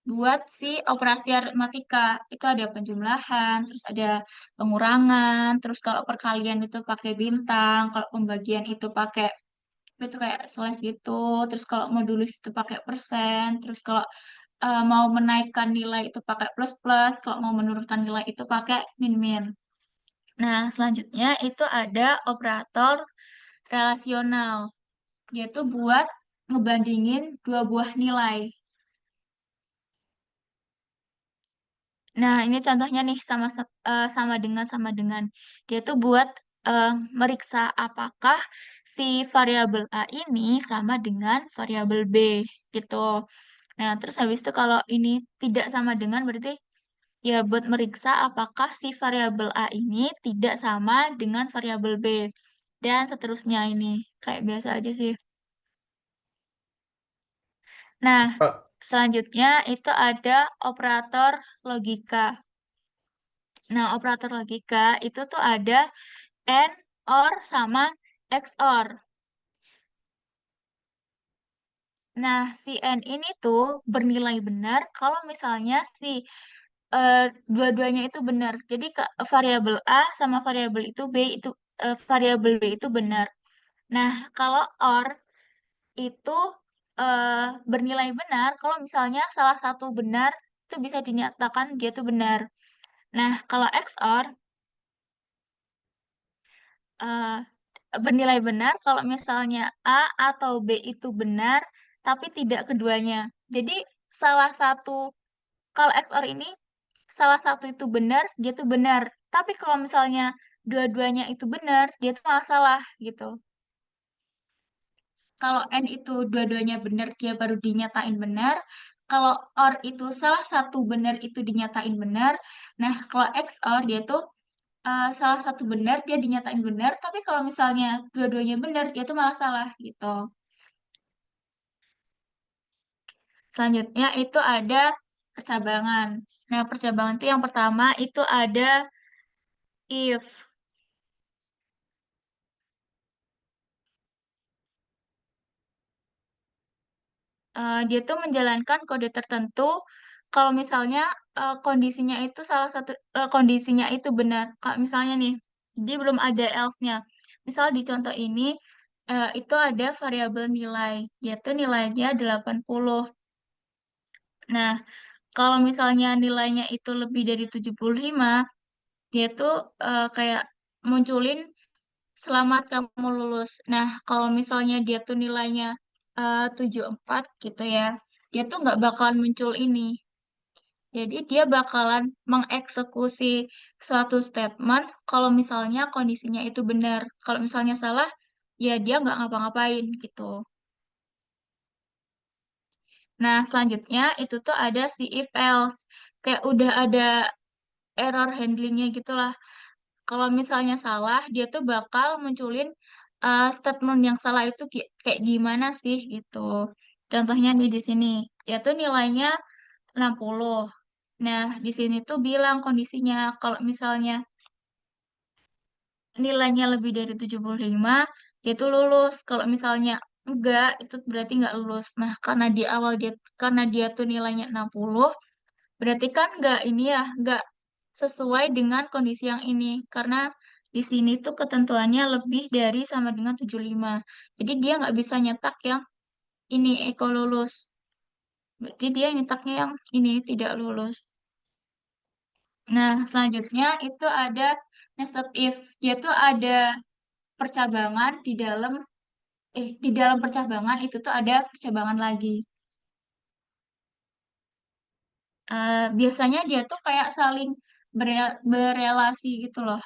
buat si operasi aritmatika. Itu ada penjumlahan, terus ada pengurangan, terus kalau perkalian itu pakai bintang, kalau pembagian itu pakai itu kayak slash gitu, terus kalau modulus itu pakai persen, terus kalau mau menaikkan nilai itu pakai plus plus, kalau mau menurunkan nilai itu pakai min min. Nah, selanjutnya itu ada operator relasional, yaitu buat ngebandingin dua buah nilai. Nah, ini contohnya nih sama dengan. Dia tuh buat eh, meriksa apakah si variabel A ini sama dengan variabel B gitu. Nah, terus habis itu kalau ini tidak sama dengan berarti ya buat meriksa apakah si variabel A ini tidak sama dengan variabel B. Dan seterusnya ini kayak biasa aja sih. Nah, Pak, selanjutnya itu ada operator logika. Nah, operator logika itu tuh ada AND, OR, sama XOR. Nah, si AND ini tuh bernilai benar kalau misalnya si eh, dua-duanya itu benar. Jadi variabel A sama variabel B itu benar. Nah, kalau OR itu eh, bernilai benar kalau misalnya salah satu benar itu bisa dinyatakan dia tuh benar. Nah, kalau XOR eh, bernilai benar kalau misalnya A atau B itu benar, tapi tidak keduanya. Jadi salah satu, kalau XOR ini, salah satu itu benar, dia tuh benar. Tapi kalau misalnya dua-duanya itu benar, dia tuh malah salah gitu. Kalau N itu dua-duanya benar, dia baru dinyatain benar. Kalau OR itu salah satu benar itu dinyatain benar. Nah, kalau XOR dia tuh salah satu benar, dia dinyatain benar, tapi kalau misalnya dua-duanya benar, dia tuh malah salah gitu. Selanjutnya itu ada percabangan. Nah, percabangan itu yang pertama itu ada if. Dia tuh menjalankan kode tertentu kalau misalnya kondisinya itu kondisinya itu benar. Kalau misalnya nih, dia belum ada else-nya. Misal di contoh ini itu ada variabel nilai. Dia tuh nilainya 80. Nah, kalau misalnya nilainya itu lebih dari 75, dia tuh kayak munculin selamat kamu lulus. Nah, kalau misalnya dia tuh nilainya 74 gitu ya, dia tuh nggak bakalan muncul ini. Jadi dia bakalan mengeksekusi suatu statement kalau misalnya kondisinya itu benar. Kalau misalnya salah, ya dia nggak ngapa-ngapain gitu. Nah, selanjutnya itu tuh ada si if else. Kayak udah ada error handlingnya gitulah. Kalau misalnya salah, dia tuh bakal munculin statement yang salah itu kayak gimana sih gitu. Contohnya nih di sini, ya tuh nilainya 60. Nah, di sini tuh bilang kondisinya kalau misalnya nilainya lebih dari 75, dia tuh lulus. Kalau misalnya enggak, itu berarti enggak lulus. Nah, karena dia tuh nilainya 60, berarti kan enggak ini ya, enggak sesuai dengan kondisi yang ini. Karena di sini tuh ketentuannya lebih dari sama dengan 75. Jadi dia nggak bisa nyetak yang ini Eko lulus. Berarti dia nyetaknya yang ini tidak lulus. Nah, selanjutnya itu ada nested if. Dia tuh ada percabangan di dalam percabangan itu tuh ada percabangan lagi. Biasanya dia tuh kayak saling berelasi gitu loh.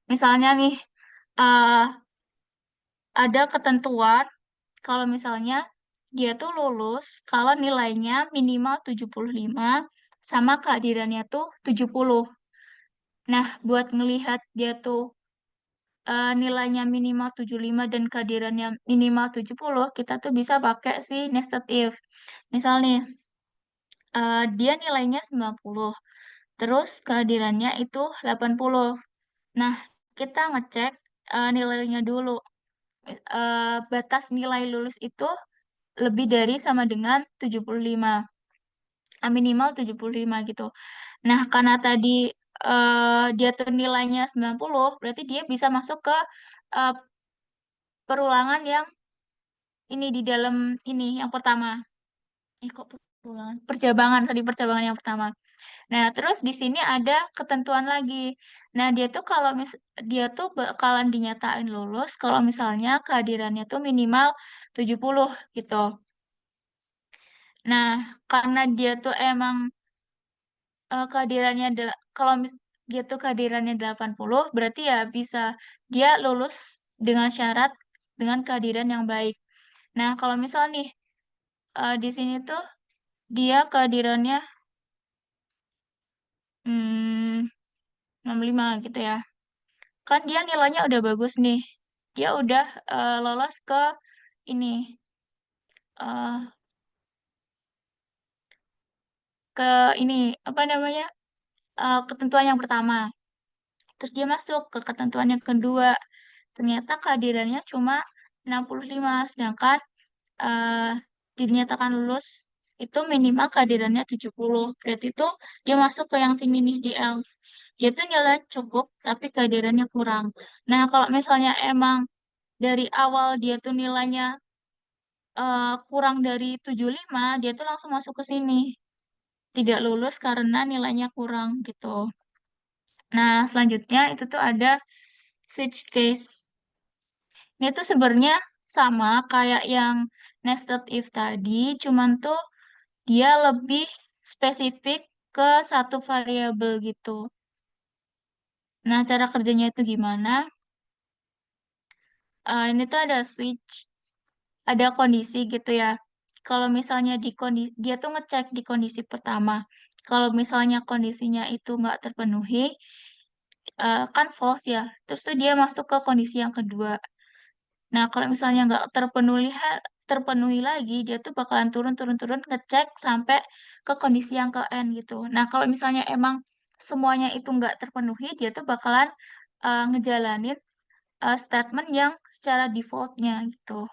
Misalnya nih, eh, ada ketentuan kalau misalnya dia tuh lulus kalau nilainya minimal 75 sama kehadirannya tuh 70. Nah, buat ngelihat dia tuh nilainya minimal 75 dan kehadirannya minimal 70, kita tuh bisa pakai si nested if. Misal nih, dia nilainya 90, terus kehadirannya itu 80. Nah, kita ngecek nilainya dulu. Batas nilai lulus itu lebih dari sama dengan 75. Minimal 75 gitu. Nah, karena tadi dia tuh nilainya 90, berarti dia bisa masuk ke eh, perulangan yang ini di dalam ini yang pertama. Kok perulangan? Percabangan tadi percabangan yang pertama. Nah, terus di sini ada ketentuan lagi. Nah, dia tuh bakalan dinyatain lulus kalau misalnya kehadirannya tuh minimal 70 gitu. Nah, karena dia tuh emang kalau dia tuh kehadirannya 80, berarti ya bisa dia lulus dengan syarat dengan kehadiran yang baik. Nah, kalau misal nih di sini tuh dia kehadirannya 65 gitu ya. Kan dia nilainya udah bagus nih. Dia udah lolos ke ini eh, ke ini apa namanya? Ketentuan yang pertama. Terus dia masuk ke ketentuan yang kedua. Ternyata kehadirannya cuma 65, sedangkan eh, dinyatakan lulus itu minimal kehadirannya 70. Berarti itu dia masuk ke yang sini nih di else. Dia tuh nilai cukup tapi kehadirannya kurang. Nah, kalau misalnya emang dari awal dia tuh nilainya kurang dari 75, dia tuh langsung masuk ke sini. Tidak lulus karena nilainya kurang gitu. Nah, selanjutnya itu tuh ada switch case. Ini tuh sebenarnya sama kayak yang nested if tadi, cuman tuh dia lebih spesifik ke satu variabel gitu. Nah, cara kerjanya itu gimana? Ini tuh ada switch, ada kondisi gitu ya. Kalau misalnya dia tuh ngecek di kondisi pertama. Kalau misalnya kondisinya itu nggak terpenuhi, kan false ya. Terus tuh dia masuk ke kondisi yang kedua. Nah, kalau misalnya nggak terpenuhi lagi, dia tuh bakalan turun ngecek sampai ke kondisi yang ke N gitu. Nah, kalau misalnya emang semuanya itu nggak terpenuhi, dia tuh bakalan ngejalanin statement yang secara defaultnya gitu.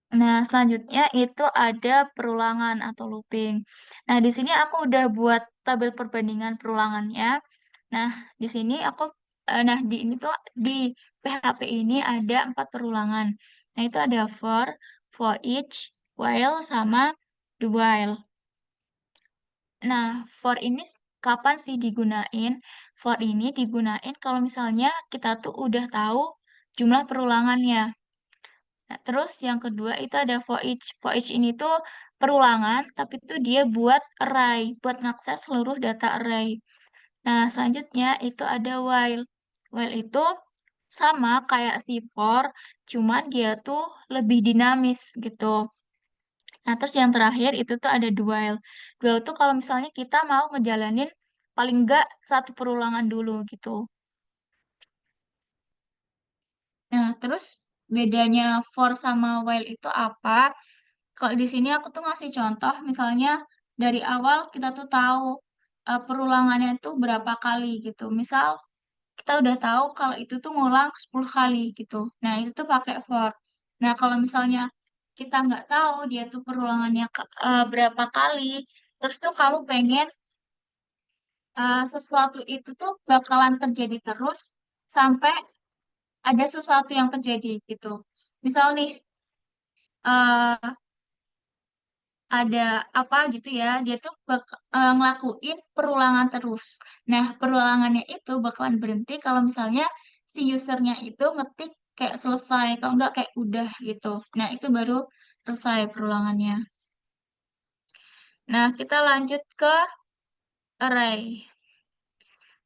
Nah, selanjutnya itu ada perulangan atau looping. Nah, di sini aku udah buat tabel perbandingan perulangannya. Nah, di sini di ini tuh di PHP ini ada 4 perulangan. Nah, itu ada for each, while, sama do while. Nah, for ini kapan sih digunain? For ini digunain kalau misalnya kita tuh udah tahu jumlah perulangannya. Nah, terus yang kedua itu ada for each. For each ini tuh perulangan, tapi tuh dia buat array, buat ngakses seluruh data array. Nah, selanjutnya itu ada while. While itu sama kayak si for, cuman dia tuh lebih dinamis gitu. Nah, terus yang terakhir itu tuh ada do while. Do while tuh kalau misalnya kita mau ngejalanin paling enggak satu perulangan dulu gitu. Nah, terus bedanya for sama while itu apa? Kalau di sini aku tuh ngasih contoh, misalnya dari awal kita tuh tahu perulangannya itu berapa kali gitu. Misal kita udah tahu kalau itu tuh ngulang 10 kali gitu. Nah, itu tuh pakai for. Nah, kalau misalnya kita nggak tahu dia tuh perulangannya berapa kali, terus tuh kamu pengen sesuatu itu tuh bakalan terjadi terus sampai ada sesuatu yang terjadi gitu. Misal nih, eh, ada apa gitu ya, dia tuh ngelakuin perulangan terus. Nah, perulangannya itu bakalan berhenti kalau misalnya si usernya itu ngetik kayak selesai, kalau enggak kayak udah gitu. Nah, itu baru selesai perulangannya. Nah, kita lanjut ke array.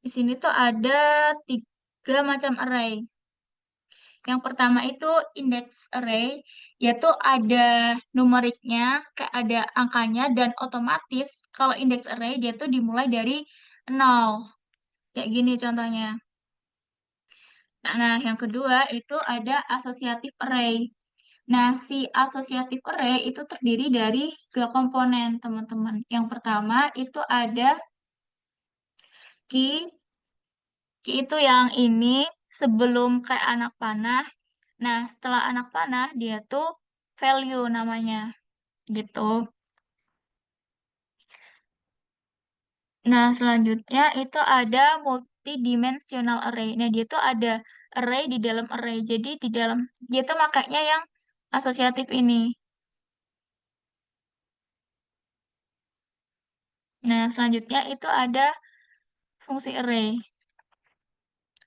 Di sini tuh ada 3 macam array. Yang pertama itu index array, yaitu ada numeriknya, kayak ada angkanya, dan otomatis kalau index array dia tuh dimulai dari 0. Kayak gini contohnya. Nah, yang kedua itu ada associative array. Nah, si associative array itu terdiri dari 2 komponen, teman-teman. Yang pertama itu ada key. Key itu yang ini sebelum kayak anak panah. Nah, setelah anak panah, dia tuh value namanya, gitu. Nah, selanjutnya itu ada multidimensional array. Nah, dia tuh ada array di dalam array. Jadi, di dalam, dia tuh makanya yang asosiatif ini. Nah, selanjutnya itu ada fungsi array.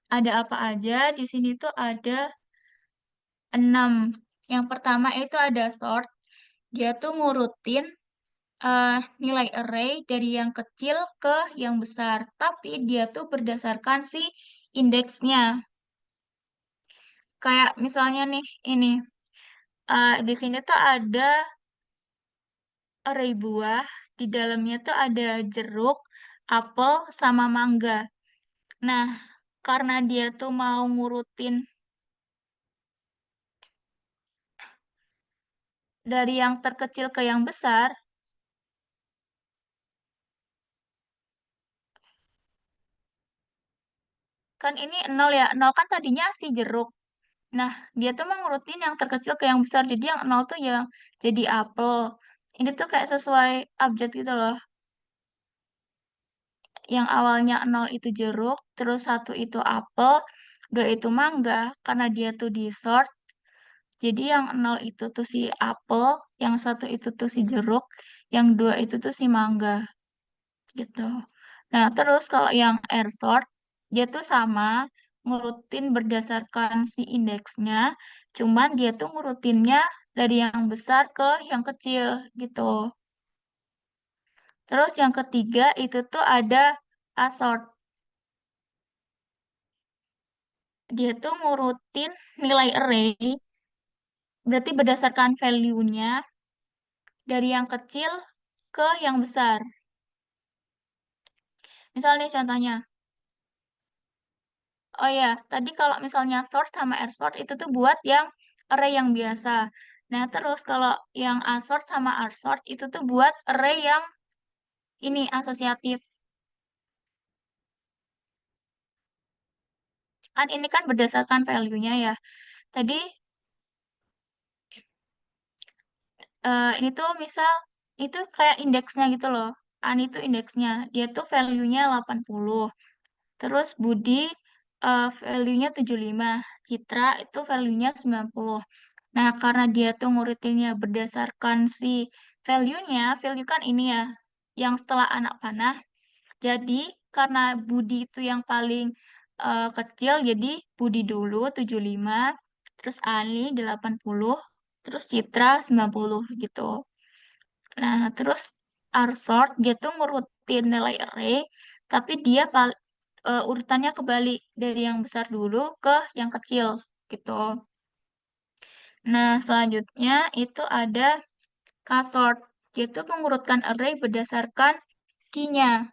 Ada apa aja? Di sini tuh ada 6. Yang pertama itu ada sort. Dia tuh ngurutin nilai array dari yang kecil ke yang besar, tapi dia tuh berdasarkan si indeksnya. Kayak misalnya nih, ini di sini tuh ada array buah, di dalamnya tuh ada jeruk, apel, sama mangga. Nah, karena dia tuh mau ngurutin dari yang terkecil ke yang besar, kan ini 0 ya, 0 kan tadinya si jeruk. Nah, dia tuh mau ngurutin yang terkecil ke yang besar. Jadi yang 0 tuh yang jadi apel. Ini tuh kayak sesuai abjad gitu loh. Yang awalnya 0 itu jeruk, terus 1 itu apel, 2 itu mangga. Karena dia tuh di sort. Jadi yang 0 itu tuh si apel, yang 1 itu tuh si jeruk, yang 2 itu tuh si mangga. Gitu. Nah, terus kalau yang air sort, dia tuh sama ngurutin berdasarkan si indeksnya, cuman dia tuh ngurutinnya dari yang besar ke yang kecil gitu. Terus yang ketiga itu tuh ada assort. Dia tuh ngurutin nilai array, berarti berdasarkan value-nya dari yang kecil ke yang besar. Misal nih contohnya. Oh ya, tadi kalau misalnya sort sama r sort itu tuh buat yang array yang biasa. Nah, terus kalau yang a sort sama r sort itu tuh buat array yang ini asosiatif. Kan ini kan berdasarkan value-nya ya. Tadi ini tuh misal itu kayak indeksnya gitu loh. An itu indeksnya. Dia tuh value-nya 80. Terus Budi value-nya 75. Citra itu value-nya 90. Nah, karena dia tuh ngurutinnya berdasarkan si value-nya, value kan ini ya, yang setelah anak panah. Jadi, karena Budi itu yang paling kecil, jadi Budi dulu 75, terus Ali 80, terus Citra 90 gitu. Nah, terus R-sort dia tuh ngurutin nilai array, tapi dia urutannya kebalik dari yang besar dulu ke yang kecil gitu. Nah, selanjutnya itu ada K-sort. Dia tuh mengurutkan array berdasarkan key-nya.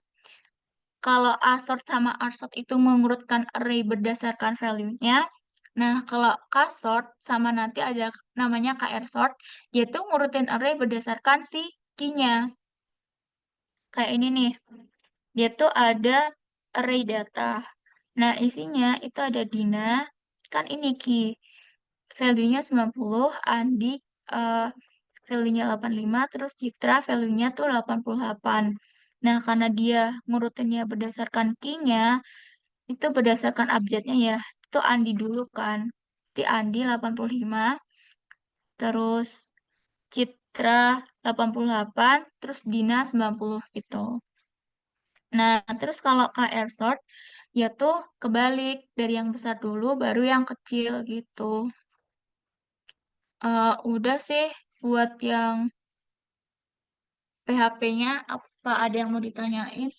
Kalau A-sort sama R-sort itu mengurutkan array berdasarkan value-nya. Nah, kalau K-sort sama nanti ada namanya KR-sort, dia tuh ngurutin array berdasarkan si key-nya. Kayak ini nih, dia tuh ada array data. Nah, isinya itu ada Dina, kan ini key. Value-nya 90, Andi value-nya 85, terus Citra value-nya tuh 88. Nah, karena dia ngurutinnya berdasarkan key-nya, itu berdasarkan abjadnya ya. Itu Andi dulu kan. Di Andi 85, terus Citra 88, terus Dina 90 gitu. Nah, terus kalau KR sort, ya tuh kebalik. Dari yang besar dulu, baru yang kecil gitu. Udah sih buat yang PHP-nya, apa ada yang mau ditanyain?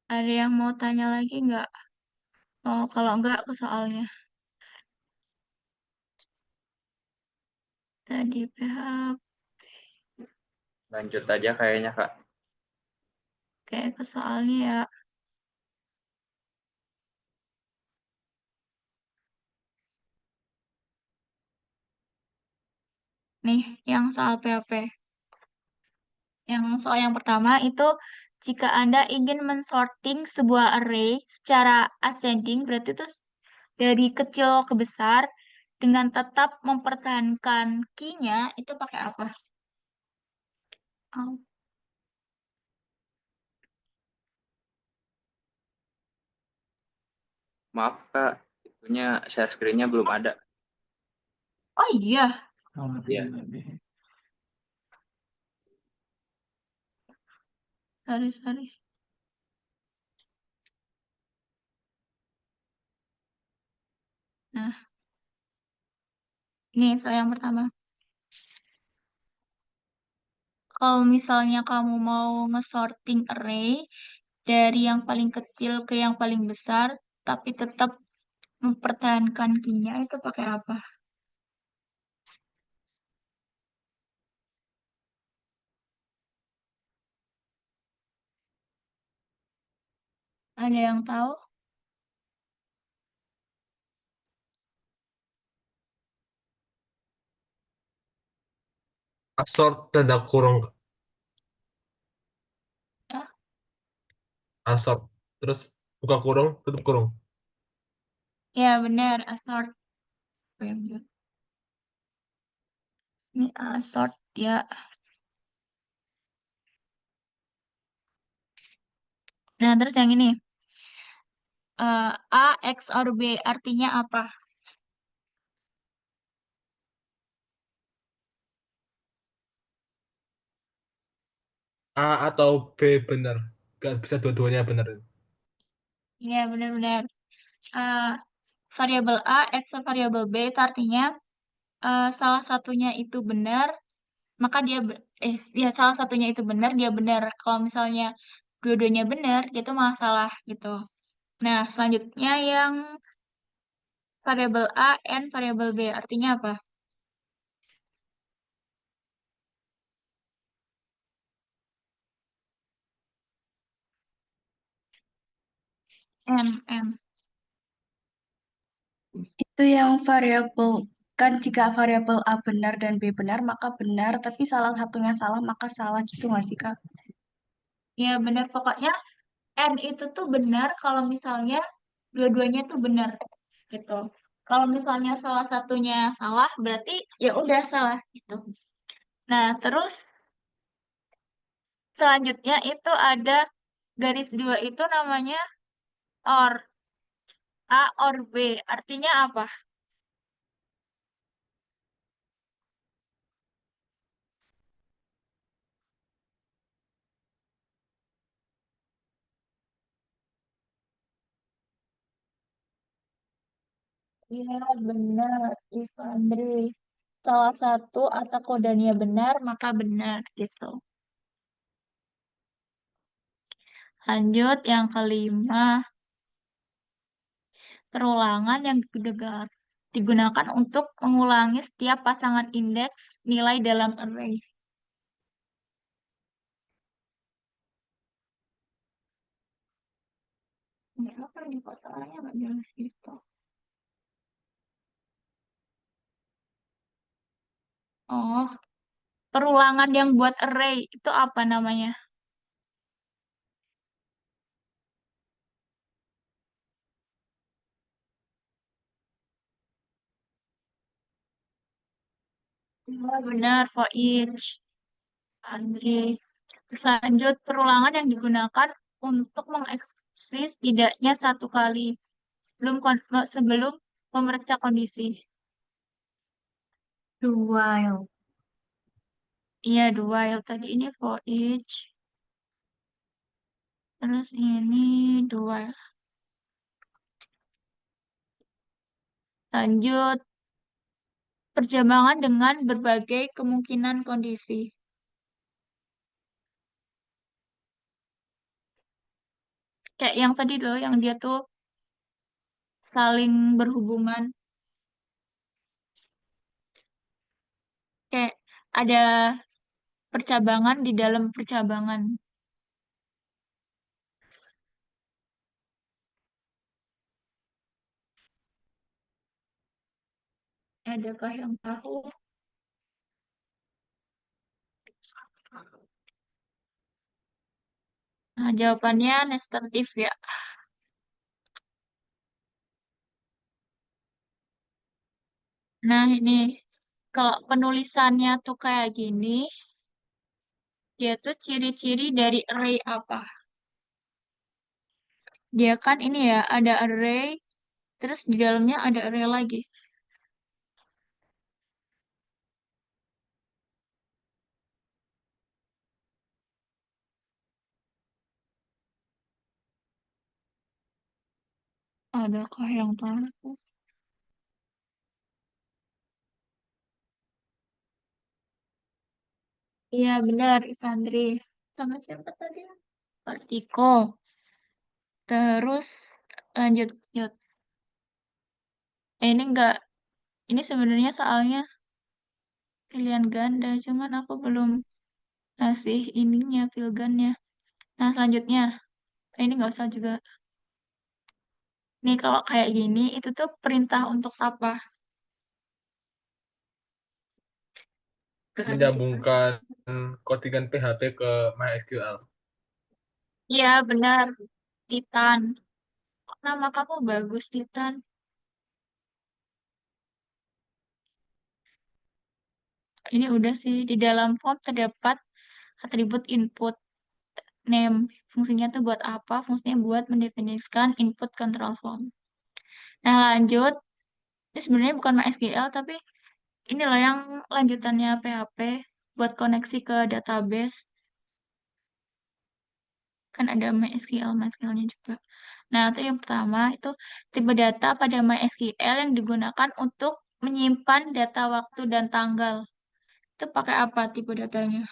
Ada yang mau tanya lagi nggak? Oh, kalau nggak ke soalnya. Tadi PHP, Lanjut aja kayaknya, Kak. kayak ke soalnya ya. Nih, yang soal PHP. Yang soal yang pertama itu, jika Anda ingin mensorting sebuah array secara ascending, berarti itu dari kecil ke besar, dengan tetap mempertahankan key-nya, itu pakai apa? Oh, Maaf, Kak. Itunya share screen-nya belum ada. oh iya, Iya. sorry. Nah, ini soal yang pertama. Kalau misalnya kamu mau nge-sorting array dari yang paling kecil ke yang paling besar, tapi tetap mempertahankan key-nya, itu pakai apa? Ada yang tahu? Assort tanda kurung, Ya, assort. Terus buka kurung, tutup kurung. ya benar, assort. Oh, ya benar. Ini assort ya. Nah, terus yang ini. A XOR B, artinya apa? A atau B benar. Gak bisa dua-duanya benar. Iya, benar-benar. Eh, variabel A, X, variabel B itu artinya salah satunya itu benar, maka ya salah satunya itu benar, dia benar. Kalau misalnya dua-duanya benar, dia itu malah salah gitu. Nah, selanjutnya yang variabel A, N, variabel B artinya apa? N, N. Itu yang variabel, kan jika variabel A benar dan B benar, maka benar, tapi salah satunya salah, maka salah gitu nggak sih, Kak? Ya benar, pokoknya N itu tuh benar kalau misalnya dua-duanya tuh benar gitu. Kalau misalnya salah satunya salah, berarti ya udah salah gitu. Nah, terus selanjutnya itu ada garis dua itu namanya OR. A or B. Artinya apa? Iya, benar, Ivandri. Salah satu atau kodenya benar, maka benar gitu. Lanjut yang kelima, perulangan yang digunakan untuk mengulangi setiap pasangan indeks nilai dalam array. Ini apa di fotonya nggak jelas gitu. Oh, perulangan yang buat array itu apa namanya? Ya, benar, for each. Andri. Lanjut, perulangan yang digunakan untuk mengeksekusi setidaknya satu kali sebelum memeriksa kondisi. Do while. Iya, dua yang tadi ini for each. Terus ini dua. Lanjut, perjabangan dengan berbagai kemungkinan kondisi. Kayak yang tadi loh, yang dia tuh saling berhubungan. Kayak ada percabangan di dalam percabangan. Adakah yang tahu? Nah, jawabannya nested if ya. Nah, ini kalau penulisannya tuh kayak gini, dia tuh ciri-ciri dari array apa? Dia kan ini ya, ada array, terus di dalamnya ada array lagi. Adakah yang tahu? Iya, benar, Isandri. Sama siapa tadi? Partiko. Terus lanjut, lanjut. Ini enggak, ini sebenarnya soalnya pilihan ganda, cuman aku belum ngasih ininya, filgannya. Nah, selanjutnya, ini nggak usah juga. Nih, kalau kayak gini, itu tuh perintah untuk apa? Menyambungkan codingan PHP ke MySQL. Iya, benar. Titan. Kok nama kamu bagus, Titan? Ini udah sih, di dalam form terdapat atribut input name. Fungsinya tuh buat apa? Fungsinya buat mendefinisikan input control form. Nah, lanjut. Ini sebenarnya bukan MySQL, tapi ini loh yang lanjutannya PHP buat koneksi ke database. Kan ada MySQL, MySQL-nya juga. Nah, itu yang pertama, itu tipe data pada MySQL yang digunakan untuk menyimpan data waktu dan tanggal. Itu pakai apa tipe datanya?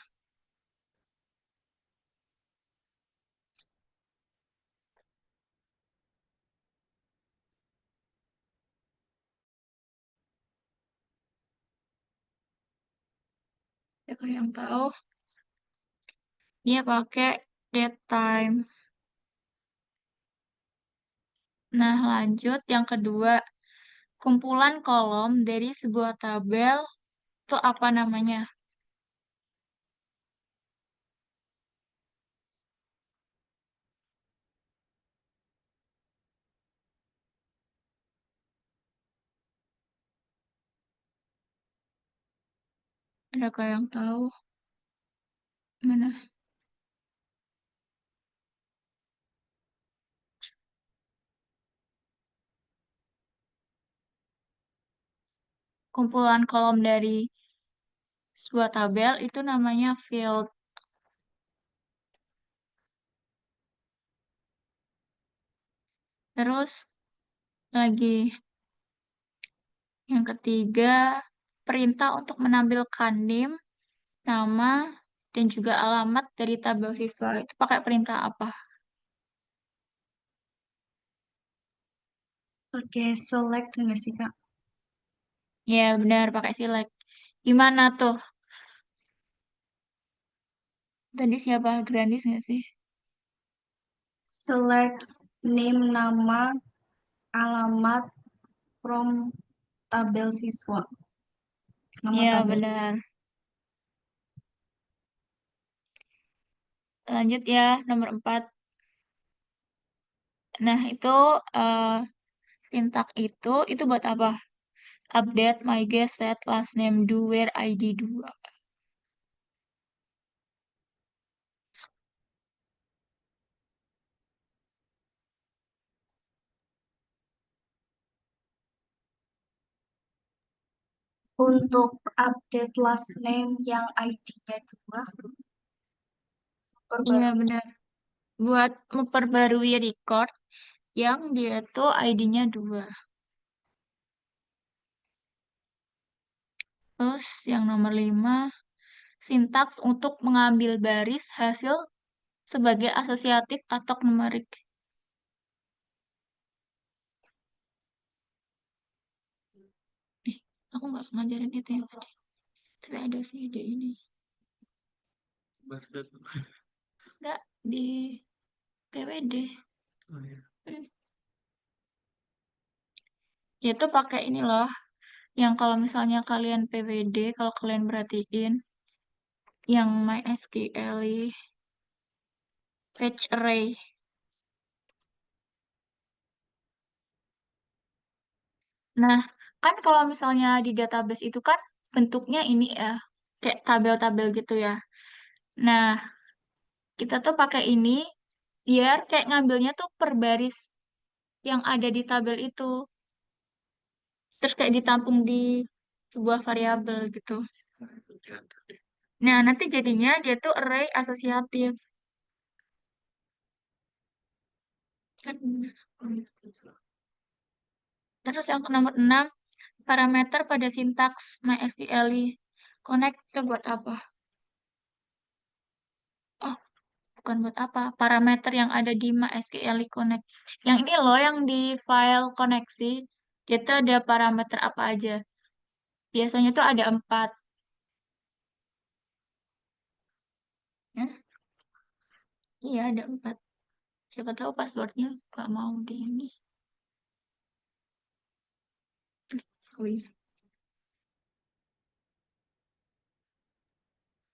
Ya, kalau yang tahu, dia pakai datetime. Nah, lanjut yang kedua, kumpulan kolom dari sebuah tabel itu apa namanya? Adakah yang tahu? Mana? Kumpulan kolom dari sebuah tabel itu namanya field. Terus lagi yang ketiga, perintah untuk menampilkan NIM, nama, dan juga alamat dari tabel Viva. Itu pakai perintah apa? Pakai select nggak sih, Kak? Ya, benar, pakai select. Gimana tuh? Tadi siapa? Grandis nggak sih? Select name nama, alamat from tabel siswa. Nama Ya, tabel. benar. Lanjut ya, nomor 4. Nah, itu eh, syntax itu buat apa? Update, my guess, set, last name, do, where, ID 2. Untuk update last name yang ID-nya 2, Iya, perbarui. benar. Buat memperbarui record yang dia tuh ID-nya 2. Terus yang nomor 5, sintaks untuk mengambil baris hasil sebagai asosiatif atau numerik. Eh, aku nggak ngajarin itu yang tadi. Tapi ada sih ide ini. Nggak, di PWD. Hmm. Ya tuh pakai ini loh. Yang kalau misalnya kalian PWD, kalau kalian perhatiin, yang MySQL fetch array. Nah, kan kalau misalnya di database itu kan bentuknya ini ya, kayak tabel-tabel gitu ya. Nah, kita tuh pakai ini biar kayak ngambilnya tuh per baris yang ada di tabel itu. Terus kayak ditampung di sebuah variabel gitu. Nah, nanti jadinya dia tuh array asosiatif. Kan? Terus yang ke nomor 6, parameter pada sintaks MySQL connect itu buat apa? Oh, bukan buat apa. Parameter yang ada di MySQL Connect. Yang ini loh, yang di file koneksi, dia tuh ada parameter apa aja. Biasanya tuh ada 4. Ya, iya ada 4. Siapa tahu passwordnya nggak mau di ini. Oh, iya.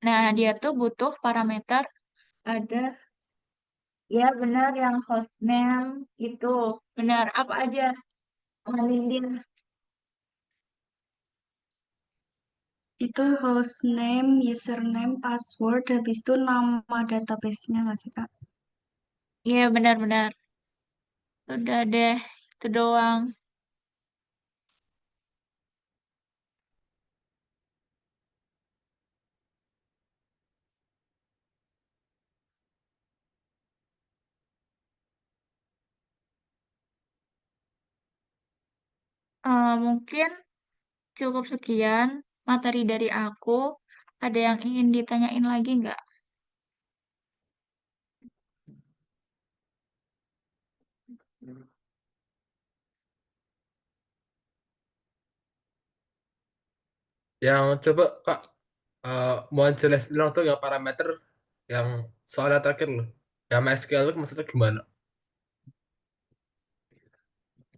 Nah, dia tuh butuh parameter ada, ya benar yang hostname itu. Benar, apa aja? Lindin. Itu hostname, username, password, habis itu nama database-nya nggak sih, Kak? Iya benar-benar. Udah deh, itu doang. Mungkin cukup sekian materi dari aku. Ada yang ingin ditanyain lagi nggak? Yang coba Kak, mau jelasin dulu tuh yang parameter yang soalnya terakhir loh. Yang MySQL itu maksudnya gimana?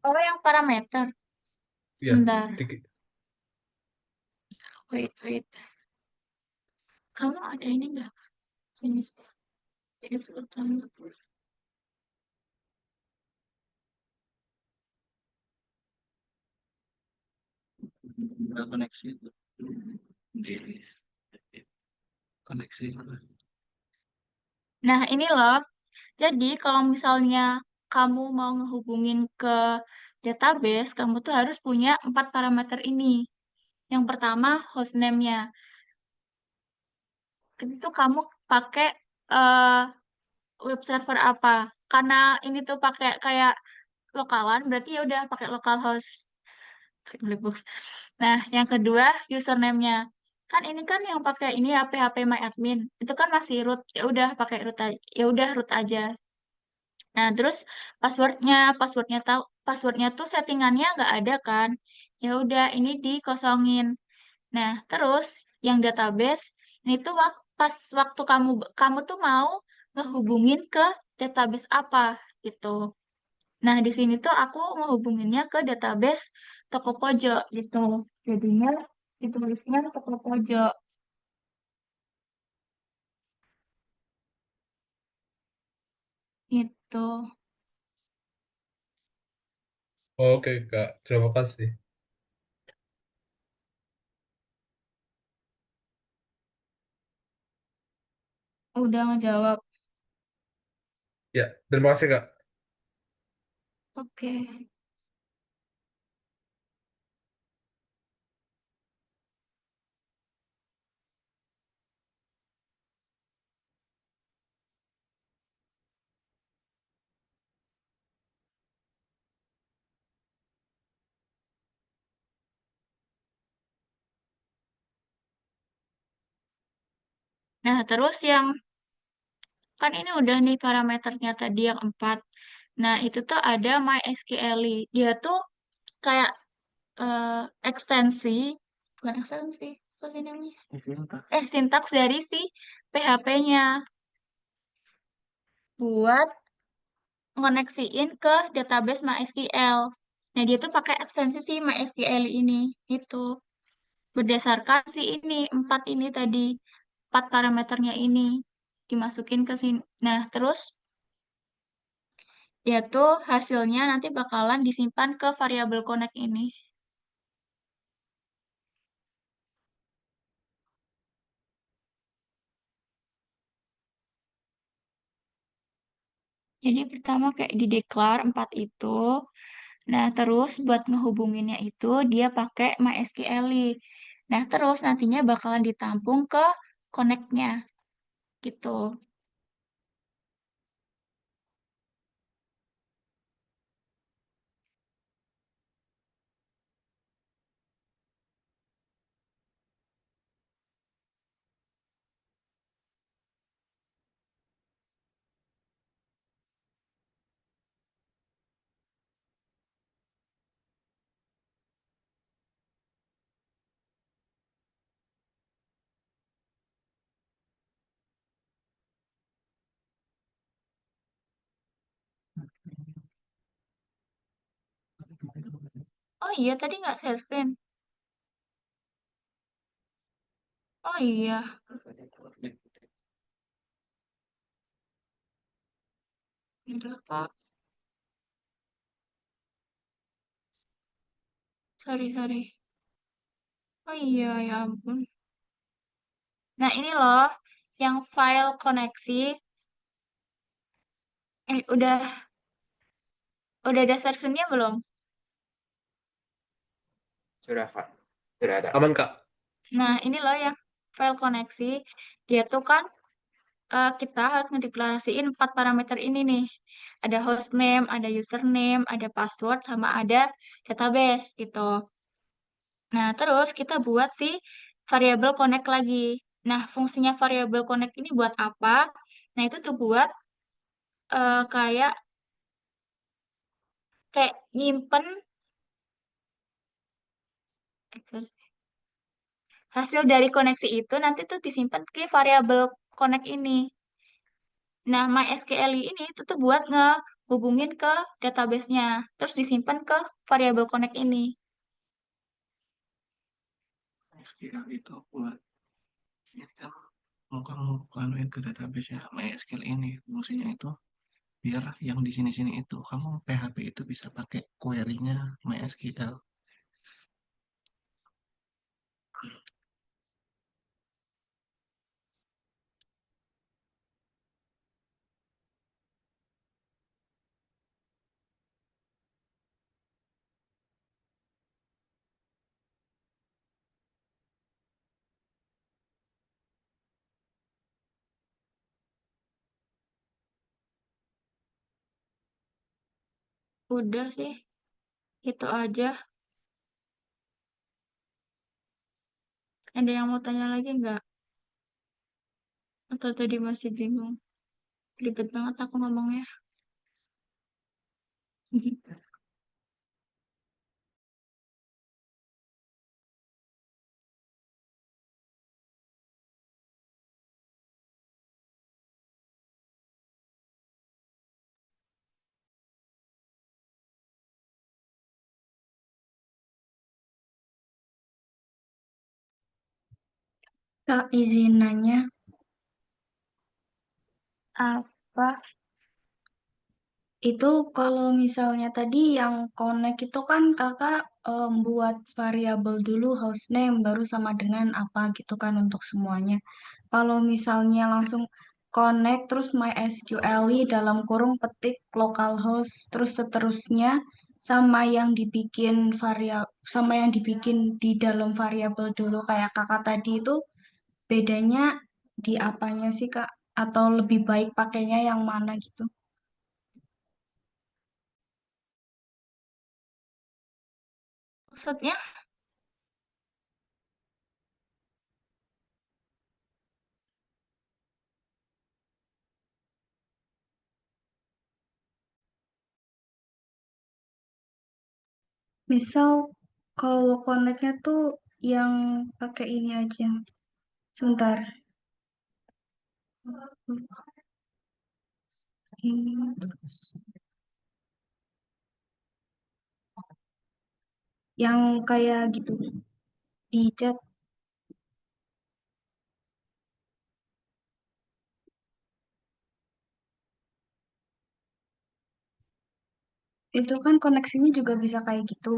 Oh, yang parameter. Iya, Sebentar. dikit. Wait. Kamu ada ini nggak? Sini. Ini sebentar. Nah, ini loh. Jadi, kalau misalnya kamu mau ngehubungin ke database, kamu tuh harus punya 4 parameter ini. Yang pertama, hostname-nya. Itu kamu pakai eh, web server apa? Karena ini tuh pakai kayak lokalan, berarti ya udah pakai localhost. Pakai black box. Nah, yang kedua, username-nya. Kan ini kan yang pakai ini ya phpMyAdmin. Itu kan masih root. Ya udah pakai root aja. Ya udah root aja. Nah, terus passwordnya tuh settingannya nggak ada kan? Ya udah, ini dikosongin. Nah, terus yang database, ini tuh pas waktu kamu tuh mau ngehubungin ke database apa gitu. Nah, di sini tuh aku ngehubunginnya ke database Tokopedia gitu. Jadinya ditulisnya Tokopedia gitu. Oke Kak, terima kasih. Udah ngejawab. Ya, terima kasih Kak. Oke. Nah, terus yang kan ini udah nih parameternya tadi yang 4. Nah, itu tuh ada MySQL. Dia tuh kayak eh, ekstensi, bukan ekstensi, apa sih namanya? Sintaks dari si PHP-nya buat ngoneksiin ke database MySQL. Nah, dia tuh pakai ekstensi si MySQL ini, itu berdasarkan si ini 4 ini tadi, 4 parameternya ini dimasukin ke sini. Nah, terus ya tuh hasilnya nanti bakalan disimpan ke variabel connect ini. Jadi pertama kayak di declare 4 itu. Nah, terus buat ngehubunginnya itu dia pakai MySQL. Nah, terus nantinya bakalan ditampung ke connect-nya gitu. Oh iya, tadi nggak share screen. Oh iya, udah kok. Sorry. Oh iya, ya ampun. Nah, ini loh yang file koneksi. Udah ada sectionnya belum? Sudah, Kak. Sudah ada. Aman Kak. Nah, ini loh yang file koneksi. Dia tuh kan kita harus ngedeklarasiin 4 parameter ini nih. Ada hostname, ada username, ada password, sama ada database gitu. Nah, terus kita buat si variabel connect lagi. Nah, fungsinya variabel connect ini buat apa? Nah, itu tuh buat kayak kayak nyimpen hasil dari koneksi itu nanti tuh disimpan ke variabel connect ini. Nah, MySQL ini itu tuh buat ngehubungin ke database-nya, terus disimpan ke variabel connect ini. MySQL itu buat ini kan mau kamu anuin ke database ya MySQL ini fungsinya itu biar yang di sini-sini itu kamu PHP itu bisa pakai query-nya MySQL. Udah sih, itu aja. Ada yang mau tanya lagi nggak? Atau tadi masih bingung? Ribet banget aku ngomongnya. Kak, izin nanya, Apa? itu kalau misalnya tadi yang connect itu kan kakak buat variabel dulu hostname baru sama dengan apa gitu kan untuk semuanya. Kalau misalnya langsung connect terus MySQL dalam kurung petik localhost terus seterusnya sama yang dibikin di dalam variabel dulu kayak kakak tadi itu bedanya di apanya sih Kak? Atau lebih baik pakainya yang mana gitu? Maksudnya? Misal kalau connect-nya tuh yang pakai ini aja. Sebentar. Ini terus. Yang kayak gitu di chat itu kan koneksinya juga bisa kayak gitu.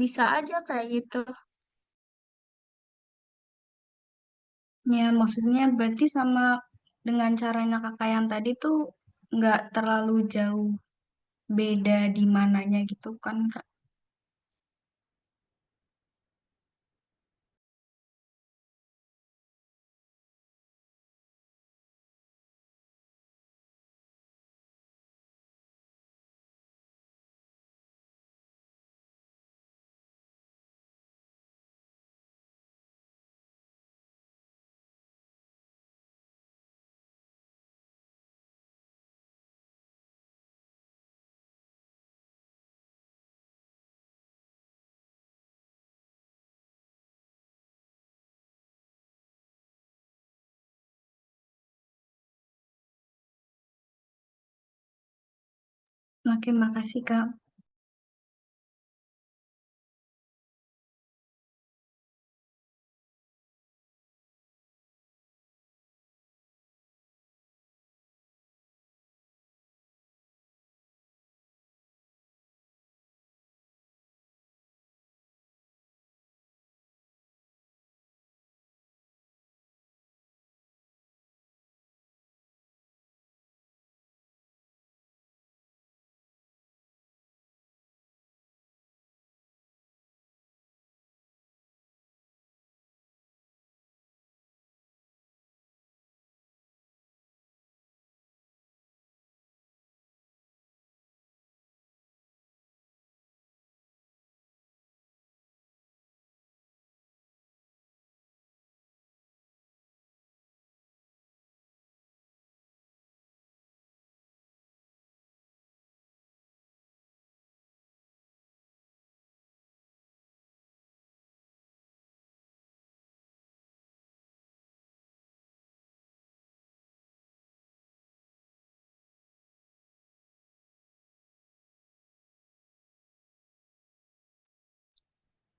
Bisa aja kayak gitu. Ya, maksudnya berarti sama dengan caranya kakak yang tadi tuh nggak terlalu jauh beda di mananya gitu kan, Kak? Oke, makasih, Kak.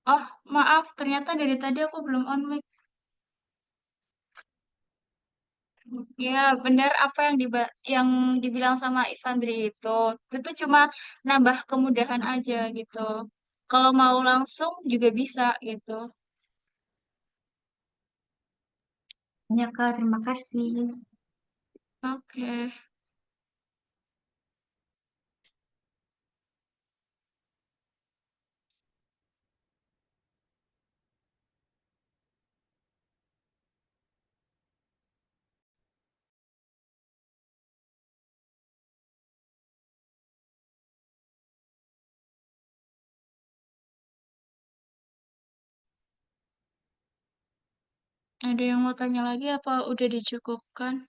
Oh, maaf, ternyata dari tadi aku belum on mic. Ya, benar apa yang dibilang sama Ivandri itu. Itu cuma nambah kemudahan aja gitu. Kalau mau langsung juga bisa gitu. Ya, Kak, terima kasih. Oke. Ada yang mau tanya lagi apa udah dicukupkan?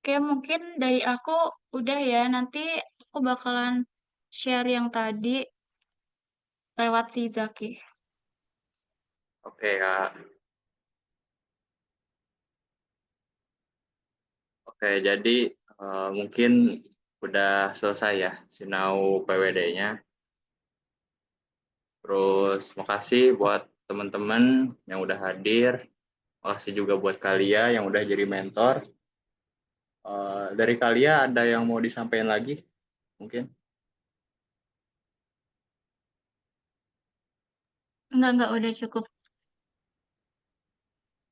Oke, mungkin dari aku udah ya. Nanti aku bakalan share yang tadi lewat si Zaki. Oke, Kak. Oke, jadi mungkin udah selesai ya sinau PWD-nya. Terus makasih buat teman-teman yang udah hadir. Makasih juga buat kalian yang udah jadi mentor. Dari kalian ada yang mau disampaikan lagi? Mungkin? Enggak, udah cukup.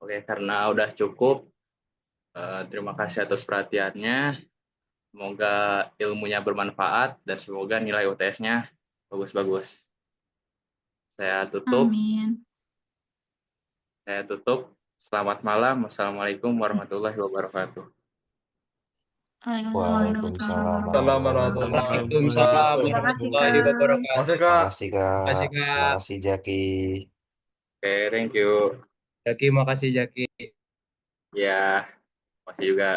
Oke, karena udah cukup, terima kasih atas perhatiannya. Semoga ilmunya bermanfaat dan semoga nilai UTS-nya bagus-bagus. Saya tutup. Amin. Selamat malam. Wassalamualaikum warahmatullahi wabarakatuh. Waalaikumsalam Salam warahmatullahi Waalaikumsalam wabarakatuh. Terima kasih, warahmatullahi Kak. wabarakatuh. Makasih Terima Kak. kasih Kak. Makasih, Terima Kak. kasih Jaki. Oke, thank you. Jaki, makasih Jaki. Ya, makasih juga.